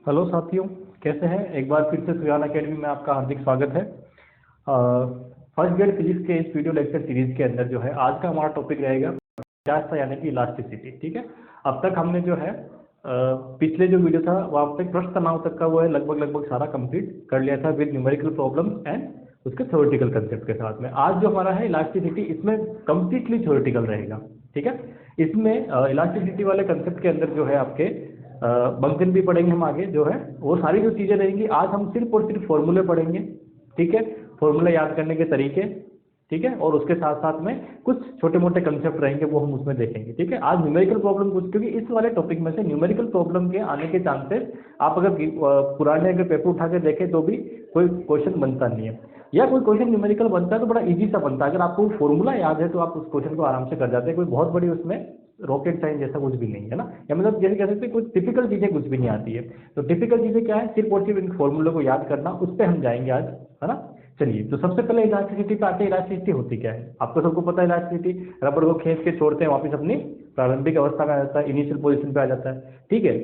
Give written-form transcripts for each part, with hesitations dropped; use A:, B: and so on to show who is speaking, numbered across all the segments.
A: Hello साथियों, कैसे हैं। एक बार फिर से सुयान अकेडमी में आपका हार्दिक स्वागत है। फर्स्ट ग्रेड फिजिक्स के इस वीडियो लेक्चर सीरीज के अंदर जो है आज का हमारा टॉपिक रहेगा प्रत्यास्थता यानी कि इलास्टिसिटी। ठीक है, अब तक हमने जो है पिछले जो वीडियो था वहाँ पे पृष्ठ तनाव तक का वो है लगभग सारा कंप्लीट कर लिया था विद न्यूमेरिकल प्रॉब्लम्स एंड उसके थ्योरेटिकल कंसेप्ट के साथ में। आज जो हमारा है इलास्टिसिटी, इसमें कंप्लीटली थ्योरेटिकल रहेगा। ठीक है, इसमें इलास्टिसिटी वाले कंसेप्ट के अंदर जो है आपके बंकन भी पढ़ेंगे हम आगे जो है, वो सारी जो चीज़ें रहेंगी। आज हम सिर्फ और सिर्फ फॉर्मूले पढ़ेंगे। ठीक है, फॉर्मूला याद करने के तरीके। ठीक है, और उसके साथ साथ में कुछ छोटे मोटे कंसेप्ट रहेंगे वो हम उसमें देखेंगे। ठीक है, आज न्यूमेरिकल प्रॉब्लम कुछ, क्योंकि इस वाले टॉपिक में से न्यूमेरिकल प्रॉब्लम के आने के चांसेस, आप अगर पुराने अगर पेपर उठा के देखें तो भी कोई क्वेश्चन बनता नहीं है, या कोई क्वेश्चन न्यूमेरिकल बनता है तो बड़ा इजी सा बनता है। अगर आपको फॉर्मूला याद है तो आप उस क्वेश्चन को आराम से कर जाते हैं। कोई बहुत बड़ी उसमें रॉकेट साइंस जैसा कुछ भी नहीं है ना, या मतलब जैसे कह सकते हैं कुछ टिपिकल चीजें कुछ भी नहीं आती है। तो टिपिकल चीजें क्या है, सिर्फ और सिर्फ इन फॉर्मूले को याद करना, उस पर हम जाएंगे आज, है ना। चलिए, तो सबसे पहले इलास्टिसिटी पे आते हैं। इलास्टिसिटी होती क्या है, आपको सबको पता है। इलास्टिसिटी रबर को खींच के छोड़ते हैं, वापस अपनी प्रारंभिक अवस्था में आ जाता है, इनिशियल पोजीशन पे आ जाता है। ठीक है,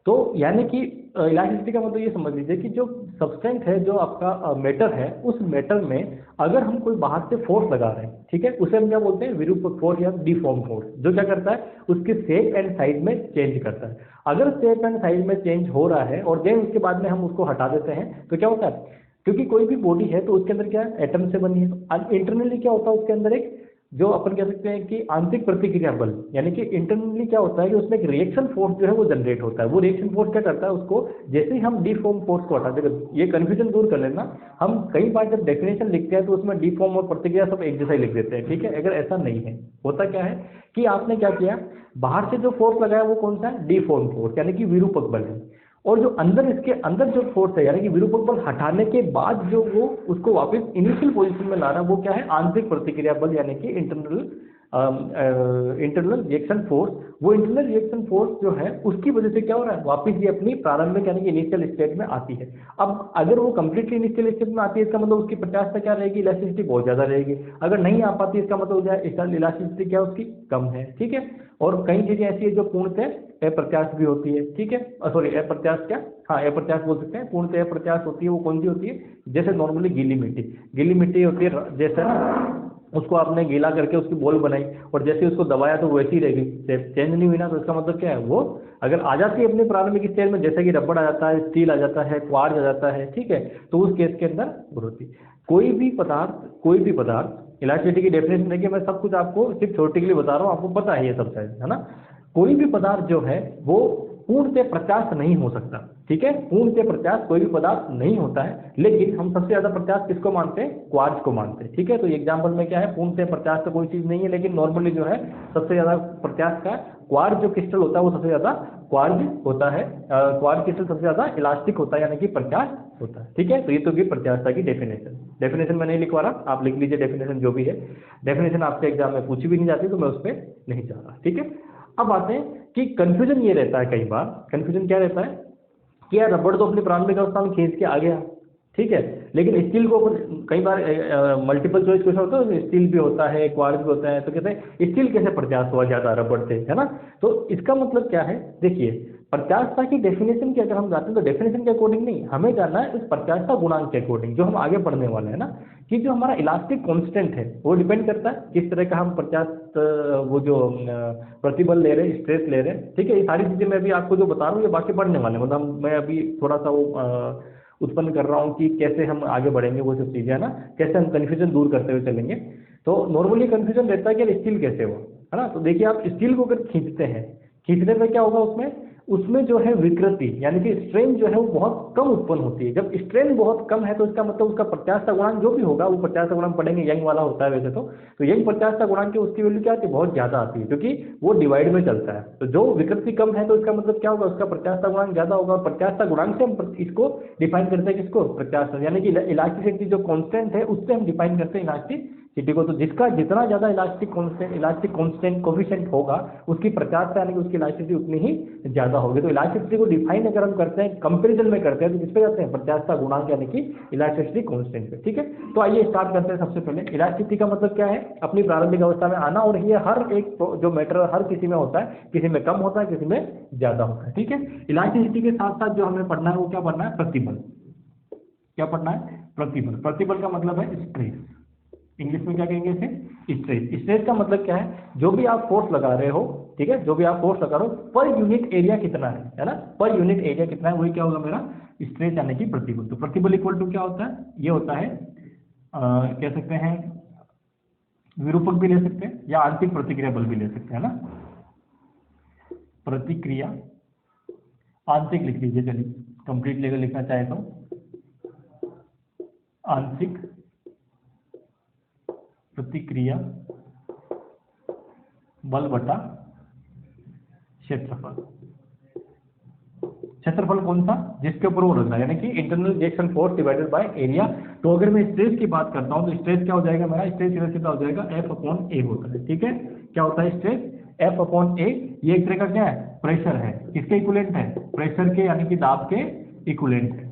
A: तो यानी कि इलास्टिसिटी का मतलब ये समझ लीजिए कि जो सब्सटेंस है, जो आपका मेटर है, उस मेटर में अगर हम कोई बाहर से फोर्स लगा रहे हैं, ठीक है, उसे हम क्या बोलते हैं, विरूपक फोर्स या डिफॉर्म फोर्स, जो क्या करता है उसके शेप एंड साइज में चेंज करता है। अगर शेप एंड साइज में चेंज हो रहा है और देन उसके बाद में हम उसको हटा देते हैं तो क्या होता है, क्योंकि कोई भी बॉडी है तो उसके अंदर क्या है, एटम से बनी है। तो इंटरनली क्या होता है उसके अंदर एक, जो अपन कह सकते हैं कि आंतरिक प्रतिक्रिया बल, यानी कि इंटरनली क्या होता है कि उसमें एक रिएक्शन फोर्स जो है वो जनरेट होता है। वो रिएक्शन फोर्स क्या करता है, उसको जैसे ही हम डिफॉर्म फोर्स को हटा देंगे, ये कंफ्यूजन दूर कर लेना। हम कई बार जब डेफिनेशन लिखते हैं तो उसमें डिफॉर्म और प्रतिक्रिया सब एक जैसा ही लिख देते हैं। ठीक है, अगर ऐसा नहीं है, होता क्या है कि आपने क्या किया, बाहर से जो फोर्स लगाया वो कौन सा है, डिफॉर्म फोर्स, यानी कि विरूपक बल है। और जो अंदर, इसके अंदर जो फोर्स है, यानी कि विरूपक बल हटाने के बाद जो वो उसको वापस इनिशियल पोजीशन में ला रहा है, वो क्या है, आंतरिक प्रतिक्रिया बल, यानी कि इंटरनल रिएक्शन फोर्स। वो इंटरनल रिएक्शन फोर्स जो है उसकी वजह से क्या हो रहा है, वापस ये अपनी प्रारंभिक यानी कि इनिशियल स्टेट में आती है। अब अगर वो कंप्लीटली इनिशियल स्टेट में आती है, इसका मतलब उसकी प्रत्यास्थता क्या रहेगी, इलास्टिसिटी बहुत ज्यादा रहेगी। अगर नहीं आ पाती, इसका मतलब हो जाए इलास्टिसिटी क्या उसकी कम है। ठीक है, और कई चीजें ऐसी है जो पूर्णतः अप्रत्यास्थ भी होती है। ठीक है, सॉरी अप्रत्यास्थ क्या, हाँ अप्रत्यास्थ बोल सकते हैं। पूर्णतः अप्रत्यास्थ होती है वो कौन सी होती है, जैसे नॉर्मली गीली मिट्टी होती है, जैसे ना उसको आपने गीला करके उसकी बॉल बनाई और जैसे उसको दबाया तो वो वैसी रहेगी, चेंज नहीं हुई ना। तो इसका मतलब क्या है, वो अगर आ जाती है अपने प्रारंभिक स्टेज में, जैसे कि रबड़ आ जाता है, स्टील आ जाता है, क्वार्ट्ज आ जाता है, ठीक है, तो उस केस के अंदर ग्रोथ होती है। कोई भी पदार्थ, इलास्टिसिटी की डेफिनेशन देखिए, मैं सब कुछ आपको सिर्फ थ्योरेटिकली बता रहा हूँ, आपको पता है ये सब शायद, है ना। कोई भी पदार्थ जो है वो पूर्णतः प्रत्यास्थ नहीं हो सकता। ठीक है, पूर्णतः प्रत्यास्थ कोई भी पदार्थ नहीं होता है, लेकिन हम सबसे ज्यादा प्रत्यास्थ किसको मानते हैं, क्वार्ट्ज को मानते हैं। ठीक है, तो एग्जांपल में क्या है, पूर्णतः प्रत्यास्थ तो कोई चीज नहीं है, लेकिन नॉर्मली जो है सबसे ज्यादा प्रत्यास्थ का क्वार्ट्ज जो क्रिस्टल होता है वो सबसे ज्यादा क्वार्ट्ज होता है। क्वार्ट्ज क्रिस्टल सबसे ज्यादा इलास्टिक होता है, यानी कि प्रत्यास्थ होता है। ठीक है, तो ये तो की प्रत्यास्थता की डेफिनेशन मैं नहीं लिखवा रहा, आप लिख लीजिए डेफिनेशन जो भी है। डेफिनेशन आपसे एग्जाम में पूछी भी नहीं जाती, तो मैं उस पर नहीं जा रहा। ठीक है, अब आते हैं कि कंफ्यूजन ये रहता है, कई बार कंफ्यूजन क्या रहता है कि यार रबड़ तो अपनी प्रारंभिक अवस्था में खींच के आ गया, ठीक है, लेकिन स्टील को कई बार मल्टीपल चॉइस क्वेश्चन होता है, स्टील भी होता है, क्वार्ट्ज भी होता है, तो कहते हैं स्टील कैसे प्रत्यास्थ हुआ ज्यादा रबड़ से, है ना। तो इसका मतलब क्या है, देखिए प्रत्यास्थता की डेफिनेशन की अगर हम जाते हैं तो डेफिनेशन के अकॉर्डिंग नहीं, हमें जानना है उस प्रत्यास्थता गुणांक के अकॉर्डिंग, जो हम आगे पढ़ने वाले हैं ना, कि जो हमारा इलास्टिक कांस्टेंट है वो डिपेंड करता है किस तरह का हम प्रत्यास्थ वो जो प्रतिबल ले रहे हैं, स्ट्रेस ले रहे हैं। ठीक है, ये सारी चीजें मैं अभी आपको जो बता रहा हूँ ये बाकी पढ़ने वाले हैं, मतलब मैं अभी थोड़ा सा वो उत्पन्न कर रहा हूँ कि कैसे हम आगे बढ़ेंगे, वो सब चीजें है ना, कैसे हम कंफ्यूजन दूर करते हुए चलेंगे। तो नॉर्मली कंफ्यूजन रहता है कि स्टील कैसे हुआ, है ना। तो देखिए आप स्टील को अगर खींचते हैं, खींचने में क्या होगा, उसमें जो है विकृति यानी कि स्ट्रेन जो है वो बहुत कम उत्पन्न होती है। जब स्ट्रेन बहुत कम है तो इसका मतलब उसका प्रत्यास्थता गुणांक जो भी होगा, वो प्रत्यास्थता गुणांक पढ़ेंगे, यंग वाला होता है वैसे तो यंग प्रत्यास्थता गुणांक की उसकी वैल्यू क्या आती है, बहुत ज्यादा आती है, क्योंकि वो डिवाइड में चलता है। तो जो विकृति कम है तो इसका मतलब क्या होगा, उसका प्रत्यास्थता गुणांक ज्यादा होगा। और प्रत्यास्थता गुणांक से हम इसको डिफाइन करते हैं, किसको, प्रत्यास्थता, यानी कि इलास्टिसिटी जो कांस्टेंट है उससे हम डिफाइन करते हैं इलास्टिसिटी को। तो जिसका जितना ज़्यादा इलास्टिक कांस्टेंट कोफिशिएंट होगा उसकी प्रत्यास्थता यानी कि उसकी इलास्टिसिटी उतनी ही ज़्यादा होगी। तो इलास्टिसिटी को डिफाइन अगर हम करते हैं, कंपेरिजन में करते हैं, तो किस पे जाते हैं, प्रत्यास्थता गुणांक यानी कि इलास्टिसिटी कांस्टेंट पे। ठीक है, तो आइए स्टार्ट करते हैं। सबसे पहले इलास्टिसिटी का मतलब क्या है, अपनी प्रारंभिक अवस्था में आना, और ये हर एक जो मैटर हर किसी में होता है, किसी में कम होता है, किसी में ज़्यादा होता है। ठीक है, इलास्टिसिटी के साथ साथ जो हमें पढ़ना है वो क्या पढ़ना है, प्रतिबल। क्या पढ़ना है, प्रतिबल। प्रतिबल का मतलब है स्ट्रेस, इंग्लिश में क्या कहेंगे इसे, स्ट्रेस। स्ट्रेस का मतलब क्या है, जो भी आप फोर्स लगा रहे हो, ठीक है, जो भी आप फोर्स लगा रहे हो, पर यूनिट एरिया कितना है ना, पर यूनिट एरिया कितना है, वही क्या होगा मेरा स्ट्रेस यानी कि प्रतिबल। तो प्रतिबल इक्वल टू क्या होता है, ये होता है कह सकते हैं विरूपक भी ले सकते हैं या आंतरिक प्रतिक्रिया बल भी ले सकते हैं ना। प्रतिक्रिया आंतरिक लिख लीजिए, चलिए कंप्लीट लेकर लिखना चाहे तो आंतरिक प्रतिक्रिया बल बटा क्षेत्रफल। क्षेत्रफल कौन सा, जिसके ऊपर वो रखना है, यानी कि internal reaction force divided by area. तो अगर मैं स्ट्रेस की बात करता हूं तो स्ट्रेस क्या हो जाएगा मेरा, स्ट्रेस सीधा सीधा हो जाएगा F/A होता है। ठीक है, क्या होता है स्ट्रेस, F/A। ये एक तरह का क्या है, प्रेशर है, किसके इक्विवेलेंट है, प्रेशर के यानी कि दाब के इक्विवेलेंट है।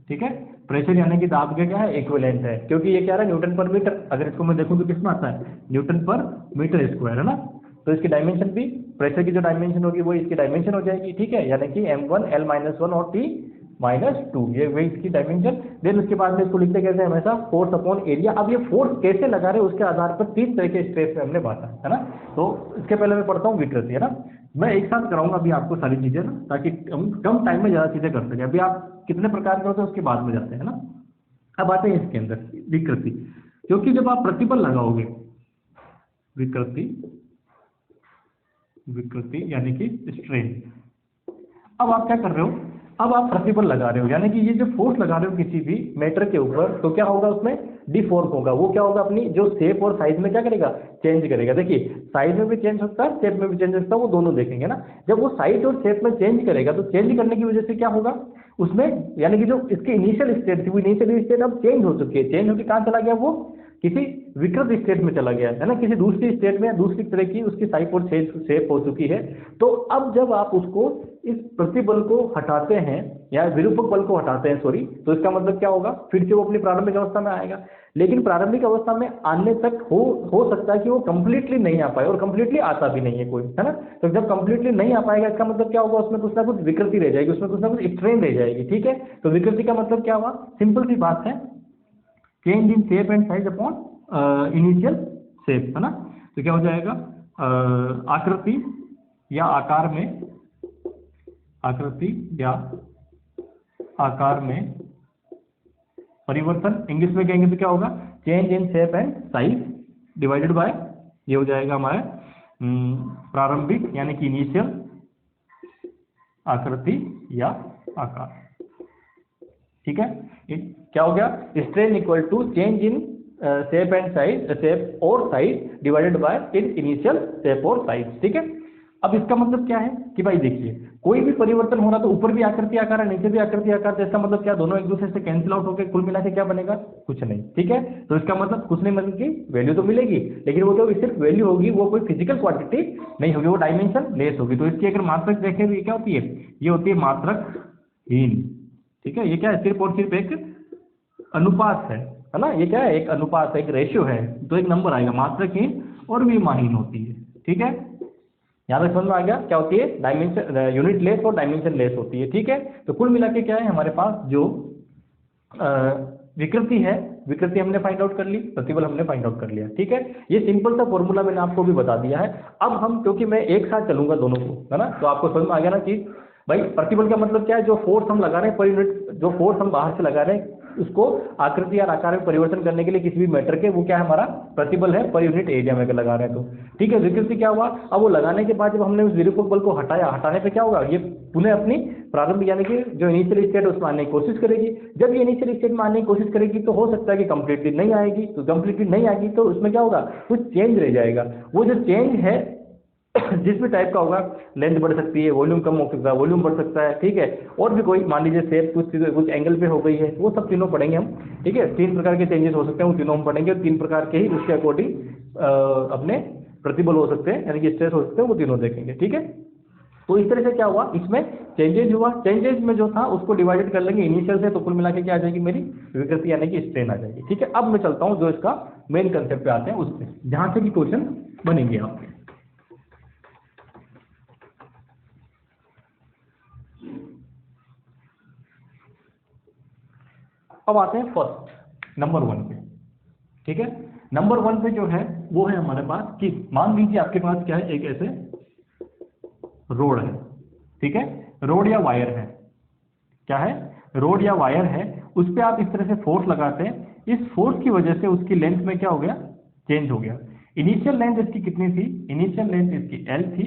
A: ठीक है, प्रेशर यानी कि दाब के क्या है, इक्विवेलेंट है, क्योंकि ये क्या है, न्यूटन पर मीटर। अगर इसको मैं देखूं तो किस में आता है, न्यूटन पर मीटर स्क्वायर, है ना। तो इसकी डायमेंशन भी, प्रेशर की जो डायमेंशन होगी वो इसकी डायमेंशन हो जाएगी। ठीक है, यानी कि m1 L-1 और T-2, ये वही इसकी डायमेंशन। देन उसके बाद में इसको लिखते कैसे हैं, हमेशा फोर्स अपॉन एरिया। अब ये फोर्स कैसे लगा रहे हैं उसके आधार पर तीन तरह के स्ट्रेस में हमने बांटा है ना। तो इसके पहले मैं पढ़ता हूँ विकृति, है ना। मैं एक साथ कराऊंगा अभी आपको सारी चीजें ना, ताकि हम कम टाइम में ज्यादा चीजें कर सकें। अभी आप कितने प्रकार के होते हैं उसके बाद में जाते हैं ना। अब आते हैं इसके अंदर विकृति, क्योंकि जब आप प्रतिबल लगाओगे, विकृति यानी कि स्ट्रेन। अब आप क्या कर रहे हो, अब आप प्रतिबल लगा रहे हो, यानी कि ये जो फोर्स लगा रहे हो किसी भी मैटर के ऊपर, तो क्या होगा उसमें डिफोर्स होगा। वो क्या होगा, अपनी जो शेप और साइज में क्या करेगा, चेंज करेगा। देखिए साइज में भी चेंज होता है, शेप में भी चेंज होता है, वो दोनों देखेंगे ना। जब वो साइज और शेप में चेंज करेगा तो चेंज करने की वजह से क्या होगा उसमें, यानी कि जो इसकी इनिशियल स्टेट थी वो इनिशियल स्टेट अब चेंज हो चुकी है। चेंज होकर कहाँ चला गया, वो किसी विकृत स्टेट में चला गया है ना, किसी दूसरी स्टेट में, दूसरी तरह की उसकी साइज और शेप हो चुकी है। तो अब जब आप उसको इस प्रतिबल को हटाते हैं या विरूपक बल को हटाते हैं, सॉरी, तो इसका मतलब क्या होगा, फिर से वो अपनी प्रारंभिक अवस्था में आएगा। लेकिन प्रारंभिक अवस्था में आने तक हो सकता है कि वो कंप्लीटली नहीं आ पाए, और कंप्लीटली आता भी नहीं है कोई, है ना। तो जब कंप्लीटली नहीं आ पाएगा इसका मतलब क्या होगा, उसमें कुछ ना कुछ विकृति रह जाएगी, उसमें कुछ ना कुछ स्ट्रेन रह जाएगी। ठीक है, तो विकृति का मतलब क्या हुआ, सिंपल सी बात है, change in shape and size upon initial shape, है ना। तो क्या हो जाएगा, आकृति या आकार में, आकृति या आकार में परिवर्तन, इंग्लिश में कहेंगे तो क्या होगा, change in shape and size divided bye, ये हो जाएगा हमारे प्रारंभिक यानी कि इनिशियल आकृति या आकार। ठीक है, क्या हो गया, strain equal to change in shape and size, shape और साइज डिवाइडेड बाय इन इनिशियल शेप और साइज। ठीक है, अब इसका मतलब क्या है कि भाई देखिए, कोई भी परिवर्तन हो रहा तो ऊपर भी आकृति आकार है, नीचे भी आकृति आकार, तो इसका मतलब क्या, दोनों एक दूसरे से कैंसिल आउट होकर कुल मिला के क्या बनेगा, कुछ नहीं। ठीक है, तो इसका मतलब कुछ नहीं, मतलब की वैल्यू तो मिलेगी, लेकिन वो जो सिर्फ वैल्यू होगी वो कोई फिजिकल क्वांटिटी नहीं होगी, वो डायमेंशन लेस होगी। तो इसकी अगर मात्रक देखें तो ये क्या होती है, ये होती है मात्रकहीन। ठीक है, ये क्या है, सिर्फ और सिर्फ एक अनुपात है ना, ये क्या है, एक अनुपात है, एक रेशियो है, तो एक नंबर आएगा, मात्रकहीन और विमाहीन होती है। ठीक है, यहाँ तक समझ में आ गया, क्या होती है, डायमेंशन यूनिट लेस और डायमेंशन लेस होती है। ठीक है, तो कुल मिला के क्या है हमारे पास, जो विकृति है, विकृति हमने फाइंड आउट कर ली, प्रतिबल हमने फाइंड आउट कर लिया। ठीक है, ये सिंपल सा फॉर्मूला मैंने आपको भी बता दिया है। अब हम, क्योंकि मैं एक साथ चलूंगा दोनों को, है ना, तो आपको समझ में आ गया ना कि भाई प्रतिबल का मतलब क्या है, जो फोर्स हम लगा रहे हैं पर यूनिट, जो फोर्स हम बाहर से लगा रहे हैं उसको आकृति या आकार में परिवर्तन करने के लिए किसी भी मैटर के, वो क्या है, हमारा प्रतिबल है पर यूनिट एरिया में लगा रहे हैं। तो ठीक है, विकृति क्या हुआ, अब वो लगाने के बाद जब हमने उस विरूपक बल को हटाया, हटाने पे क्या होगा, ये पुनः अपनी प्रारंभिक यानी कि जो इनिशियल स्टेट उसमें आने की कोशिश करेगी। जब ये इनिशियल स्टेट में आने की कोशिश करेगी तो हो सकता है कि कंप्लीटली नहीं आएगी, तो कंप्लीटली नहीं आएगी तो उसमें क्या होगा, कुछ चेंज रह जाएगा। वो जो चेंज है जिस भी टाइप का होगा, लेंथ बढ़ सकती है, वॉल्यूम कम हो सकता है, वॉल्यूम बढ़ सकता है, ठीक है। और भी कोई मान लीजिए शेप कुछ एंगल पे हो गई है, वो सब तीनों पढ़ेंगे हम, ठीक है। 3 प्रकार के चेंजेस हो सकते हैं, वो तीनों हम पढ़ेंगे, और 3 प्रकार के ही उसके अकॉर्डिंग अपने प्रतिबल हो सकते हैं, यानी कि स्ट्रेस हो सकते हैं, वो तीनों देखेंगे, ठीक है। तो इस तरह से क्या हुआ, इसमें चेंजेज हुआ, चेंजेज में जो था उसको डिवाइडेड कर लेंगे इनिशियल से, तो कुल मिला के क्या आ जाएगी मेरी विकृति, यानी कि स्ट्रेन आ जाएगी, ठीक है। अब मैं चलता हूं जो इसका मेन कंसेप्ट पे आते हैं उससे, जहां से कि क्वेश्चन बनेंगे आपके। अब आते हैं फर्स्ट नंबर 1 पे, ठीक है। नंबर 1 पे जो है वो है हमारे पास कि मान लीजिए आपके पास क्या है, एक ऐसे रोड है, ठीक है, रोड या वायर है, क्या है, रोड या वायर है, उस पर आप इस तरह से फोर्स लगाते हैं, इस फोर्स की वजह से उसकी लेंथ में क्या हो गया, चेंज हो गया। इनिशियल लेंथ इसकी कितनी थी, इनिशियल लेंथ इसकी एल थी,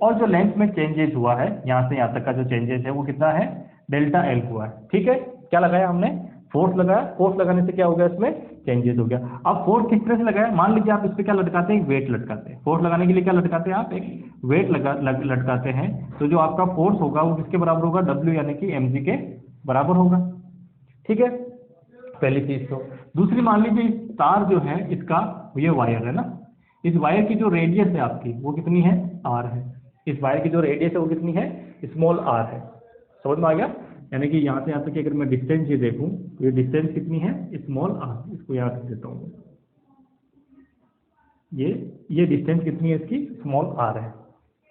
A: और जो लेंथ में चेंजेस हुआ है यहां से यहां तक का जो चेंजेस है वो कितना है, डेल्टा एल हुआ है, ठीक है। क्या लगाया हमने, फोर्स लगाया, फोर्स लगाने से क्या हो गया, इसमें चेंजेस हो गया। अब फोर्स किस तरह से लगाया, मान लीजिए आप इस पे क्या लटकाते हैं, एक वेट लटकाते हैं, फोर्स लगाने के लिए क्या लटकाते हैं आप, एक वेट लटकाते हैं, तो जो आपका फोर्स होगा वो किसके बराबर होगा, डब्ल्यू यानी कि एम जी के बराबर होगा, ठीक है, पहली चीज। तो दूसरी, मान लीजिए इस तार जो है इसका, ये वायर है ना, इस वायर की जो रेडियस है आपकी वो कितनी है, आर है, इस वायर की जो रेडियस है वो कितनी है, स्मॉल आर है, समझ में आ गया। यानी कि यहाँ से यहाँ तक अगर मैं डिस्टेंस ये देखूं, ये डिस्टेंस कितनी है, स्मॉल आर, इसको याद रख देता हूँ, ये डिस्टेंस कितनी है इसकी, स्मॉल आर है,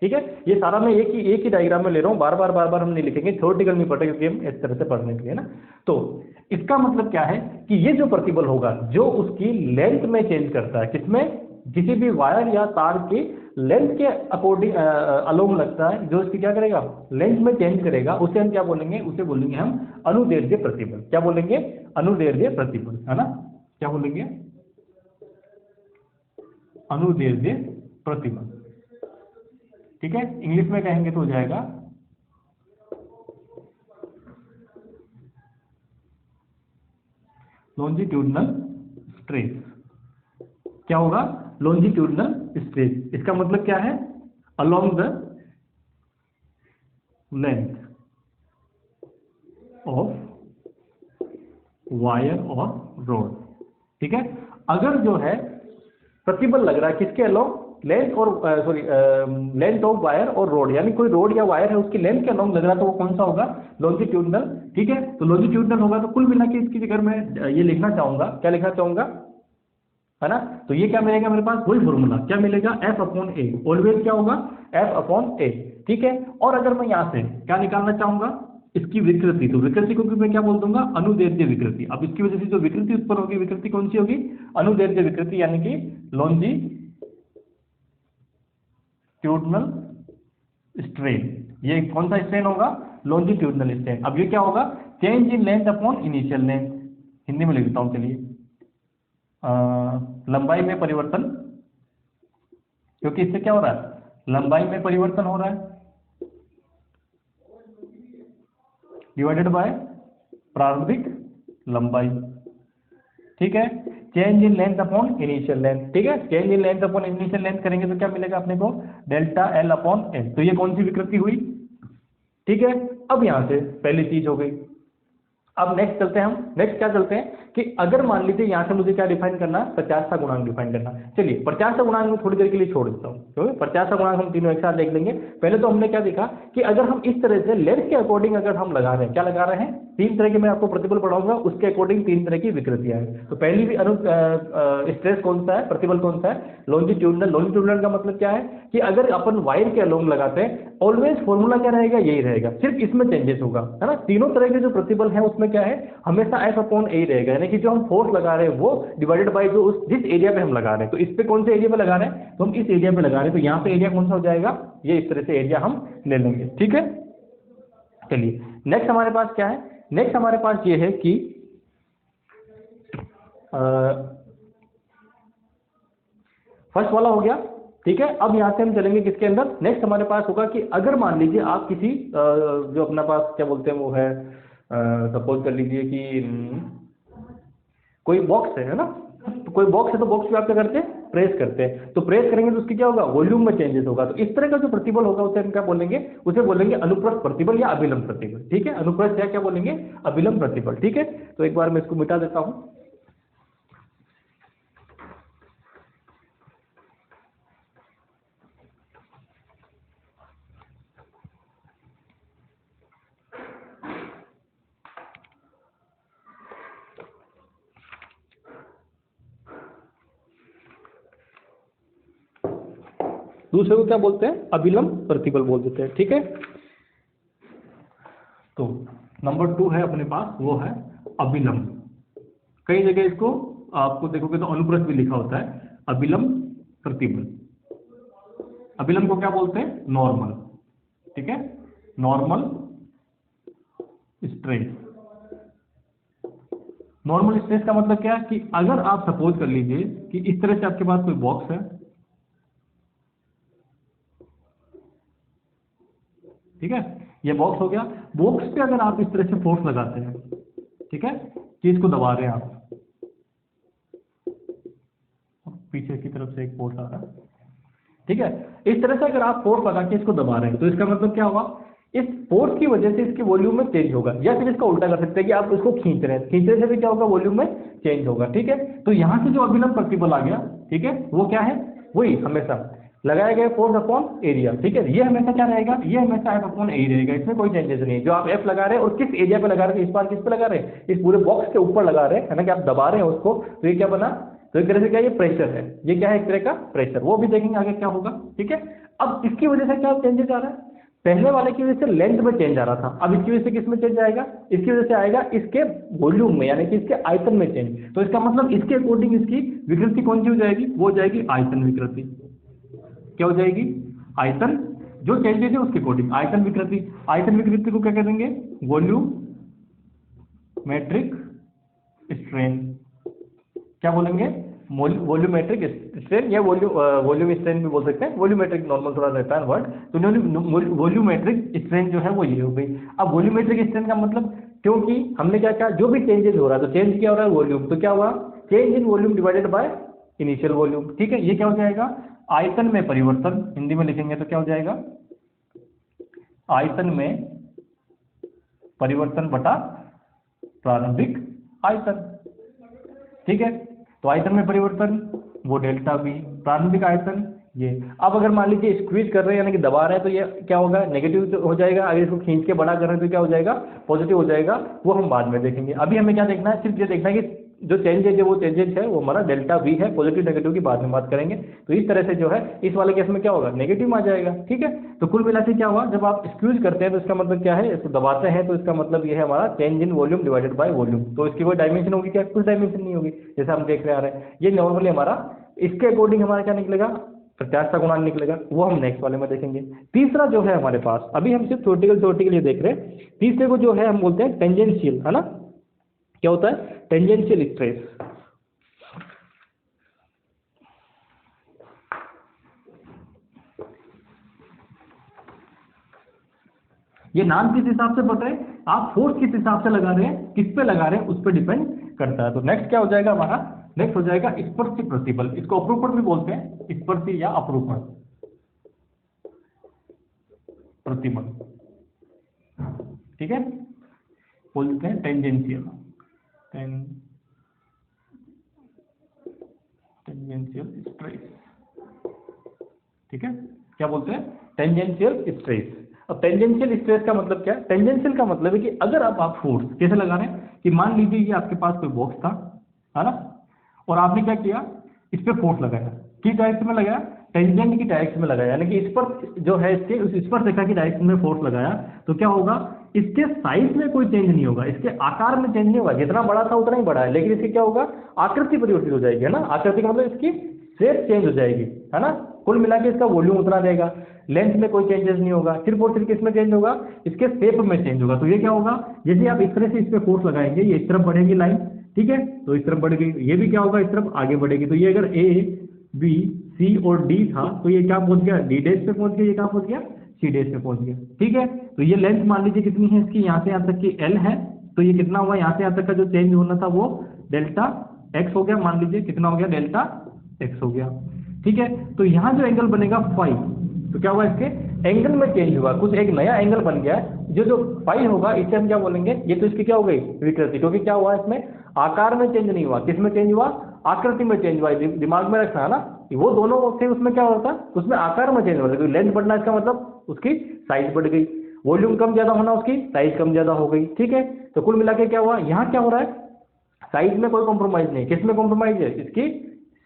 A: ठीक है। ये सारा मैं एक ही डायग्राम में ले रहा हूँ, बार बार हम नहीं लिखेंगे, थ्योरेटिकल नहीं पढ़े, क्योंकि हम इस तरह से पढ़ने के लिए ना। तो इसका मतलब क्या है कि ये जो प्रतिबल होगा जो उसकी लेंथ में चेंज करता है, किसमें, किसी भी वायर या तार की लेंथ के अकॉर्डिंग अलोंग लगता है, जो इसकी क्या करेगा, लेंथ में चेंज करेगा, उसे हम क्या बोलेंगे, उसे बोलेंगे हम अनुदैर्ध्य प्रतिबल। क्या बोलेंगे, अनुदैर्ध्य प्रतिबल, है ना, क्या बोलेंगे, अनुदैर्ध्य प्रतिबल, ठीक है। इंग्लिश में कहेंगे तो हो जाएगा लॉन्जिट्यूडनल स्ट्रेस। क्या होगा, लॉन्जिट्यूडनल स्ट्रेस, इसका मतलब क्या है, along the length of wire और रोड, ठीक है। अगर जो है प्रतिबल लग रहा है किसके अलोंग, लेंथ और लेंथ ऑफ वायर और रोड, यानी कोई रोड या वायर है उसकी लेंथ के अलोंग लग रहा है, तो वो कौन सा होगा, लॉन्जिट्यूडनल, ठीक है। तो लॉन्जिट्यूडनल होगा, तो कुल मिला के इसकी जगह मैं ये लिखना चाहूंगा, क्या लिखना चाहूंगा, है ना। तो ये क्या मिलेगा मेरे पास, वही फॉर्मूला, क्या मिलेगा, एफ अपॉन ए, ऑलवेज क्या होगा, एफ अपॉन ए, ठीक है। और अगर मैं यहां से क्या निकालना चाहूंगा, इसकी विकृति, तो विकृति को भी मैं क्या बोल दूंगा, अनुदैर्ध्य विकृति। अब इसकी वजह से जो विकृति उत्पन्न होगी, विकृति कौन सी होगी, अनुदैर्ध्य विकृति, यानी कि लॉन्जिट्यूडनल स्ट्रेन। ये कौन सा स्ट्रेन होगा, लॉन्जिट्यूडनल स्ट्रेन। अब ये क्या होगा, change in length upon initial length, Hindi में लिख देता हूं, चलिए, लंबाई में परिवर्तन, क्योंकि इससे क्या हो रहा है, लंबाई में परिवर्तन हो रहा है, डिवाइडेड बाय प्रारंभिक लंबाई, ठीक है। Change in length upon initial length, ठीक है, change in length upon initial length करेंगे तो क्या मिलेगा अपने को, डेल्टा एल अपॉन एल। तो ये कौन सी विकृति हुई, ठीक है। अब यहां से पहली चीज हो गई। अब नेक्स्ट चलते हैं हम, नेक्स्ट क्या चलते हैं कि अगर मान लीजिए यहां से मुझे क्या डिफाइन करना, 50 का गुणांक डिफाइन करना। चलिए 50 का गुणांक मैं थोड़ी देर के लिए छोड़ देता हूं, क्योंकि 50 का गुणांक हम तीनों एक साथ देख लेंगे। पहले तो हमने क्या देखा कि अगर हम इस तरह से लेंथ के अकॉर्डिंग अगर हम लगा रहे हैं, क्या लगा रहे हैं, 3 तरह के मैं आपको प्रतिबल पढ़ाऊंगा, उसके अकॉर्डिंग 3 तरह की विकृतियां हैं। तो पहली भी स्ट्रेस कौन सा है, प्रतिबल कौन सा है, लॉन्जिट्यूडनल। लॉन्जिट्यूडनल का मतलब क्या है कि अगर अपन वायर के अलोंग लगाते हैं, ऑलवेज फॉर्मूला क्या रहेगा, यही रहेगा, सिर्फ इसमें चेंजेस होगा, है ना। तीनों तरह के जो प्रतिबल है उसमें क्या है, हमेशा एफ अपॉन ए रहेगा, यानी कि जो हम फोर्स लगा रहे हैं वो डिवाइडेड बाय जो उस जिस एरिया पे हम लगा रहे हैं। तो इस पे कौन से एरिया पे लगा रहे हैं, तो हम इस एरिया पे लगा रहे हैं, तो यहाँ पे एरिया कौन सा हो जाएगा, ये इस तरह से एरिया हम ले लेंगे, ठीक है। चलिए नेक्स्ट हमारे पास क्या है, नेक्स्ट हमारे पास ये है कि फर्स्ट वाला हो गया, ठीक है। अब यहां से हम चलेंगे किसके अंदर, नेक्स्ट हमारे पास होगा कि अगर मान लीजिए आप किसी जो अपना पास क्या बोलते हैं वो है, सपोज कर लीजिए कि कोई बॉक्स है ना, तो कोई बॉक्स है, तो बॉक्स में आप क्या करते हैं, प्रेस करते हैं, तो प्रेस करेंगे तो उसकी क्या होगा, वॉल्यूम में चेंजेस होगा। तो इस तरह का जो प्रतिबल होगा उसे हम क्या बोलेंगे, उसे बोलेंगे अनुप्रस्थ प्रतिबल या अभिलंब प्रतिबल। ठीक है, अनुप्रस्थ या क्या बोलेंगे, अभिलंब प्रतिबल। ठीक है, तो एक बार मैं इसको मिटा देता हूं। दूसरे को क्या बोलते हैं, अभिलंब प्रतिबल बोल देते हैं। ठीक है, तो नंबर 2 है अपने पास, वो है अभिलंब। कई जगह इसको आपको देखोगे तो अनुप्रस्थ भी लिखा होता है, अभिलंब प्रतिबल। अभिलंब को क्या बोलते हैं, नॉर्मल। ठीक है, नॉर्मल स्ट्रेस। नॉर्मल स्ट्रेस का मतलब क्या है कि अगर आप सपोज कर लीजिए कि इस तरह से आपके पास कोई बॉक्स है, ठीक है, ये बॉक्स हो गया, बॉक्स पे अगर आप इस तरह से फोर्स लगाते हैं, ठीक है, कि इसको दबा रहे हैं आप, पीछे की तरफ से एक फोर्स आ रहा है, ठीक है, इस तरह से अगर आप फोर्स लगा के इसको दबा रहे हैं तो इसका मतलब क्या होगा, इस फोर्स की वजह से इसके वॉल्यूम में चेंज होगा। या फिर इसका उल्टा कर सकते हैं कि आप इसको खींच रहे हैं, खींचने से भी क्या होगा, वॉल्यूम में चेंज होगा। ठीक है, तो यहां से जो अभिलंब प्रतिबल आ गया, ठीक है, वो क्या है, वही हमेशा लगाया गया फोर्स अपॉन एरिया। ठीक है, ये हमेशा क्या रहेगा, ये हमेशा एफ अपॉन ए रहेगा, इसमें कोई चेंजेस नहीं है। जो आप एफ लगा रहे हैं और किस एरिया पे लगा रहे हैं, इस बार किस पे लगा रहे हैं, इस पूरे बॉक्स के ऊपर लगा रहे हैं, है ना, कि आप दबा रहे हैं उसको, तो ये क्या बना, तो एक तरह से क्या, ये प्रेशर है, ये क्या है, एक तरह का प्रेशर, वो भी देखेंगे आगे क्या होगा। ठीक है, अब इसकी वजह से क्या चेंजेस आ रहा है, पहले वाले की वजह से लेंथ में चेंज आ रहा था, अब इसकी वजह से किस में चेंज आएगा, इसकी वजह से आएगा इसके वॉल्यूम में, यानी कि इसके आयतन में चेंज। तो इसका मतलब इसके अकॉर्डिंग इसकी विकृति कौन सी हो जाएगी, वो हो जाएगी आयतन विकृति। क्या हो जाएगी, आयतन, जो चेंजेस है उसके अकॉर्डिंग आयतन विकृति। आयतन विकृति को क्या कहेंगे, वॉल्यूमेट्रिक स्ट्रेन। क्या बोलेंगे, वॉल्यूमेट्रिक स्ट्रेन या वॉल्यूम स्ट्रेन भी बोल सकते हैं, वॉल्यूमेट्रिक नॉर्मल थोड़ा रहता है वर्ड, तो वॉल्यूमेट्रिक स्ट्रेन जो है वो ये हो गई। अब वॉल्यूमेट्रिक स्ट्रेन का मतलब, क्योंकि हमने क्या कहा, जो भी चेंजेस हो रहा है तो चेंज क्या हो रहा है, वॉल्यूम, तो क्या हुआ, change in volume divided by initial volume. ठीक है, ये क्या हो जाएगा, आयतन में परिवर्तन, हिंदी में लिखेंगे तो क्या हो जाएगा, आयतन में परिवर्तन बटा प्रारंभिक आयतन। ठीक है, तो आयतन में परिवर्तन वो डेल्टा वी, प्रारंभिक आयतन ये। अब अगर मान लीजिए स्क्वीज कर रहे हैं यानी कि दबा रहे हैं, तो ये क्या होगा, नेगेटिव हो जाएगा। अगर इसको खींच के बड़ा कर रहे हैं तो क्या हो जाएगा, पॉजिटिव हो जाएगा, वो हम बाद में देखेंगे। अभी हमें क्या देखना है, सिर्फ ये देखना है कि जो चेंजेज है वो चेंजेज है वो हमारा डेल्टा वी है, पॉजिटिव नेगेटिव की बाद में बात करेंगे। तो इस तरह से जो है इस वाले केस में क्या होगा, नेगेटिव में आ जाएगा। ठीक है, तो कुल मिला के क्या हुआ, जब आप स्क्यूज करते हैं तो इसका मतलब क्या है, इसको दबाते हैं तो इसका मतलब ये है हमारा change in volume divided by volume. तो इसकी कोई डायमेंशन होगी क्या, कुछ डायमेंशन नहीं होगी, जैसा हम देख रहे आ रहे हैं। ये नॉर्मली हमारा इसके अकॉर्डिंग हमारा क्या निकलेगा, प्रत्यास्थ गुणांक निकलेगा, वो हम नेक्स्ट वाले में देखेंगे। तीसरा जो है हमारे पास, अभी हम सिर्फ थ्योरेटिकल के लिए देख रहे हैं, तीसरे को जो है हम बोलते हैं टेंजेंशियल, है ना, क्या होता है, टेंजेंशियल स्ट्रेस। ये नाम किस हिसाब से पड़ रहा है, आप फोर्स किस हिसाब से लगा रहे हैं, किस पे लगा रहे हैं, उस पर डिपेंड करता है। तो नेक्स्ट क्या हो जाएगा हमारा, नेक्स्ट हो जाएगा स्पर्शी प्रतिबल। इसको अपरूपण भी बोलते हैं, स्पर्शी या अपरूपण प्रतिबल। ठीक है, बोलते हैं टेंजेंशियल, टेंजेंशियल स्ट्रेस। ठीक है, क्या बोलते हैं, टेंजेंशियल स्ट्रेस। अब टेंजेंशियल स्ट्रेस का मतलब क्या है, टेंजेंशियल का मतलब है कि अगर आप फोर्स कैसे लगा रहे हैं, कि मान लीजिए ये आपके पास कोई बॉक्स था, है ना, और आपने क्या किया, इस पे फोर्स लगाया, किस डायरेक्शन में लगाया, टेंजेंट की डायरेक्शन में लगाया, यानी कि इस पर जो है इसके उस स्पर्श रेखा की डायरेक्शन में फोर्स लगाया, तो क्या होगा, इसके साइज में कोई चेंज नहीं होगा, इसके आकार में चेंज नहीं होगा, जितना बड़ा था उतना ही बड़ा है, लेकिन इसकी क्या होगा, आकृति परिवर्तित हो जाएगी, है ना, आकृति का मतलब इसकी शेप चेंज हो जाएगी, है ना। कुल मिला के इसका वॉल्यूम उतना रहेगा, लेंथ में कोई चेंजेस नहीं होगा, सिर्फ और सिर्फ किसमें चेंज होगा, इसके शेप में चेंज होगा। तो ये क्या होगा, जैसे आप इस तरह से इस पे फोर्स लगाएंगे, ये इस तरफ बढ़ेगी लाइन, ठीक है, तो इस तरफ बढ़ गई, ये भी क्या होगा, इस तरफ आगे बढ़ेगी। तो ये अगर ए बी सी और डी था, तो ये क्या पहुंच गया, डी डैश पे पहुंच गया, ये क्या पहुंच गया, सी डैश पे पहुंच गया। ठीक है, तो ये लेंथ मान लीजिए कितनी है इसकी, यहाँ से यहाँ तक की एल है, तो ये कितना हुआ, यहाँ से यहाँ तक का जो चेंज होना था वो डेल्टा एक्स हो गया, मान लीजिए कितना हो गया, डेल्टा x हो गया। ठीक है, तो यहाँ जो एंगल बनेगा फाई, तो क्या हुआ इसके एंगल में चेंज हुआ, कुछ एक नया एंगल बन गया है। जो फाई होगा इसे हम क्या बोलेंगे, ये तो इसकी क्या हो गई विकृति, क्योंकि क्या हुआ इसमें आकार में चेंज नहीं हुआ, किस में चेंज हुआ, आकृति में चेंज हुआ। दिमाग में रखना है ना, वो दोनों थे उसमें क्या होता है, उसमें आकार में चेंज होता है। लेंथ बढ़ना इसका मतलब उसकी साइज बढ़ गई, वॉल्यूम कम ज्यादा होना उसकी साइज कम ज्यादा हो गई। ठीक है, तो कुल मिला के क्या हुआ, यहाँ क्या हो रहा है, साइज में कोई कॉम्प्रोमाइज नहीं, किस में कॉम्प्रोमाइज है, इसकी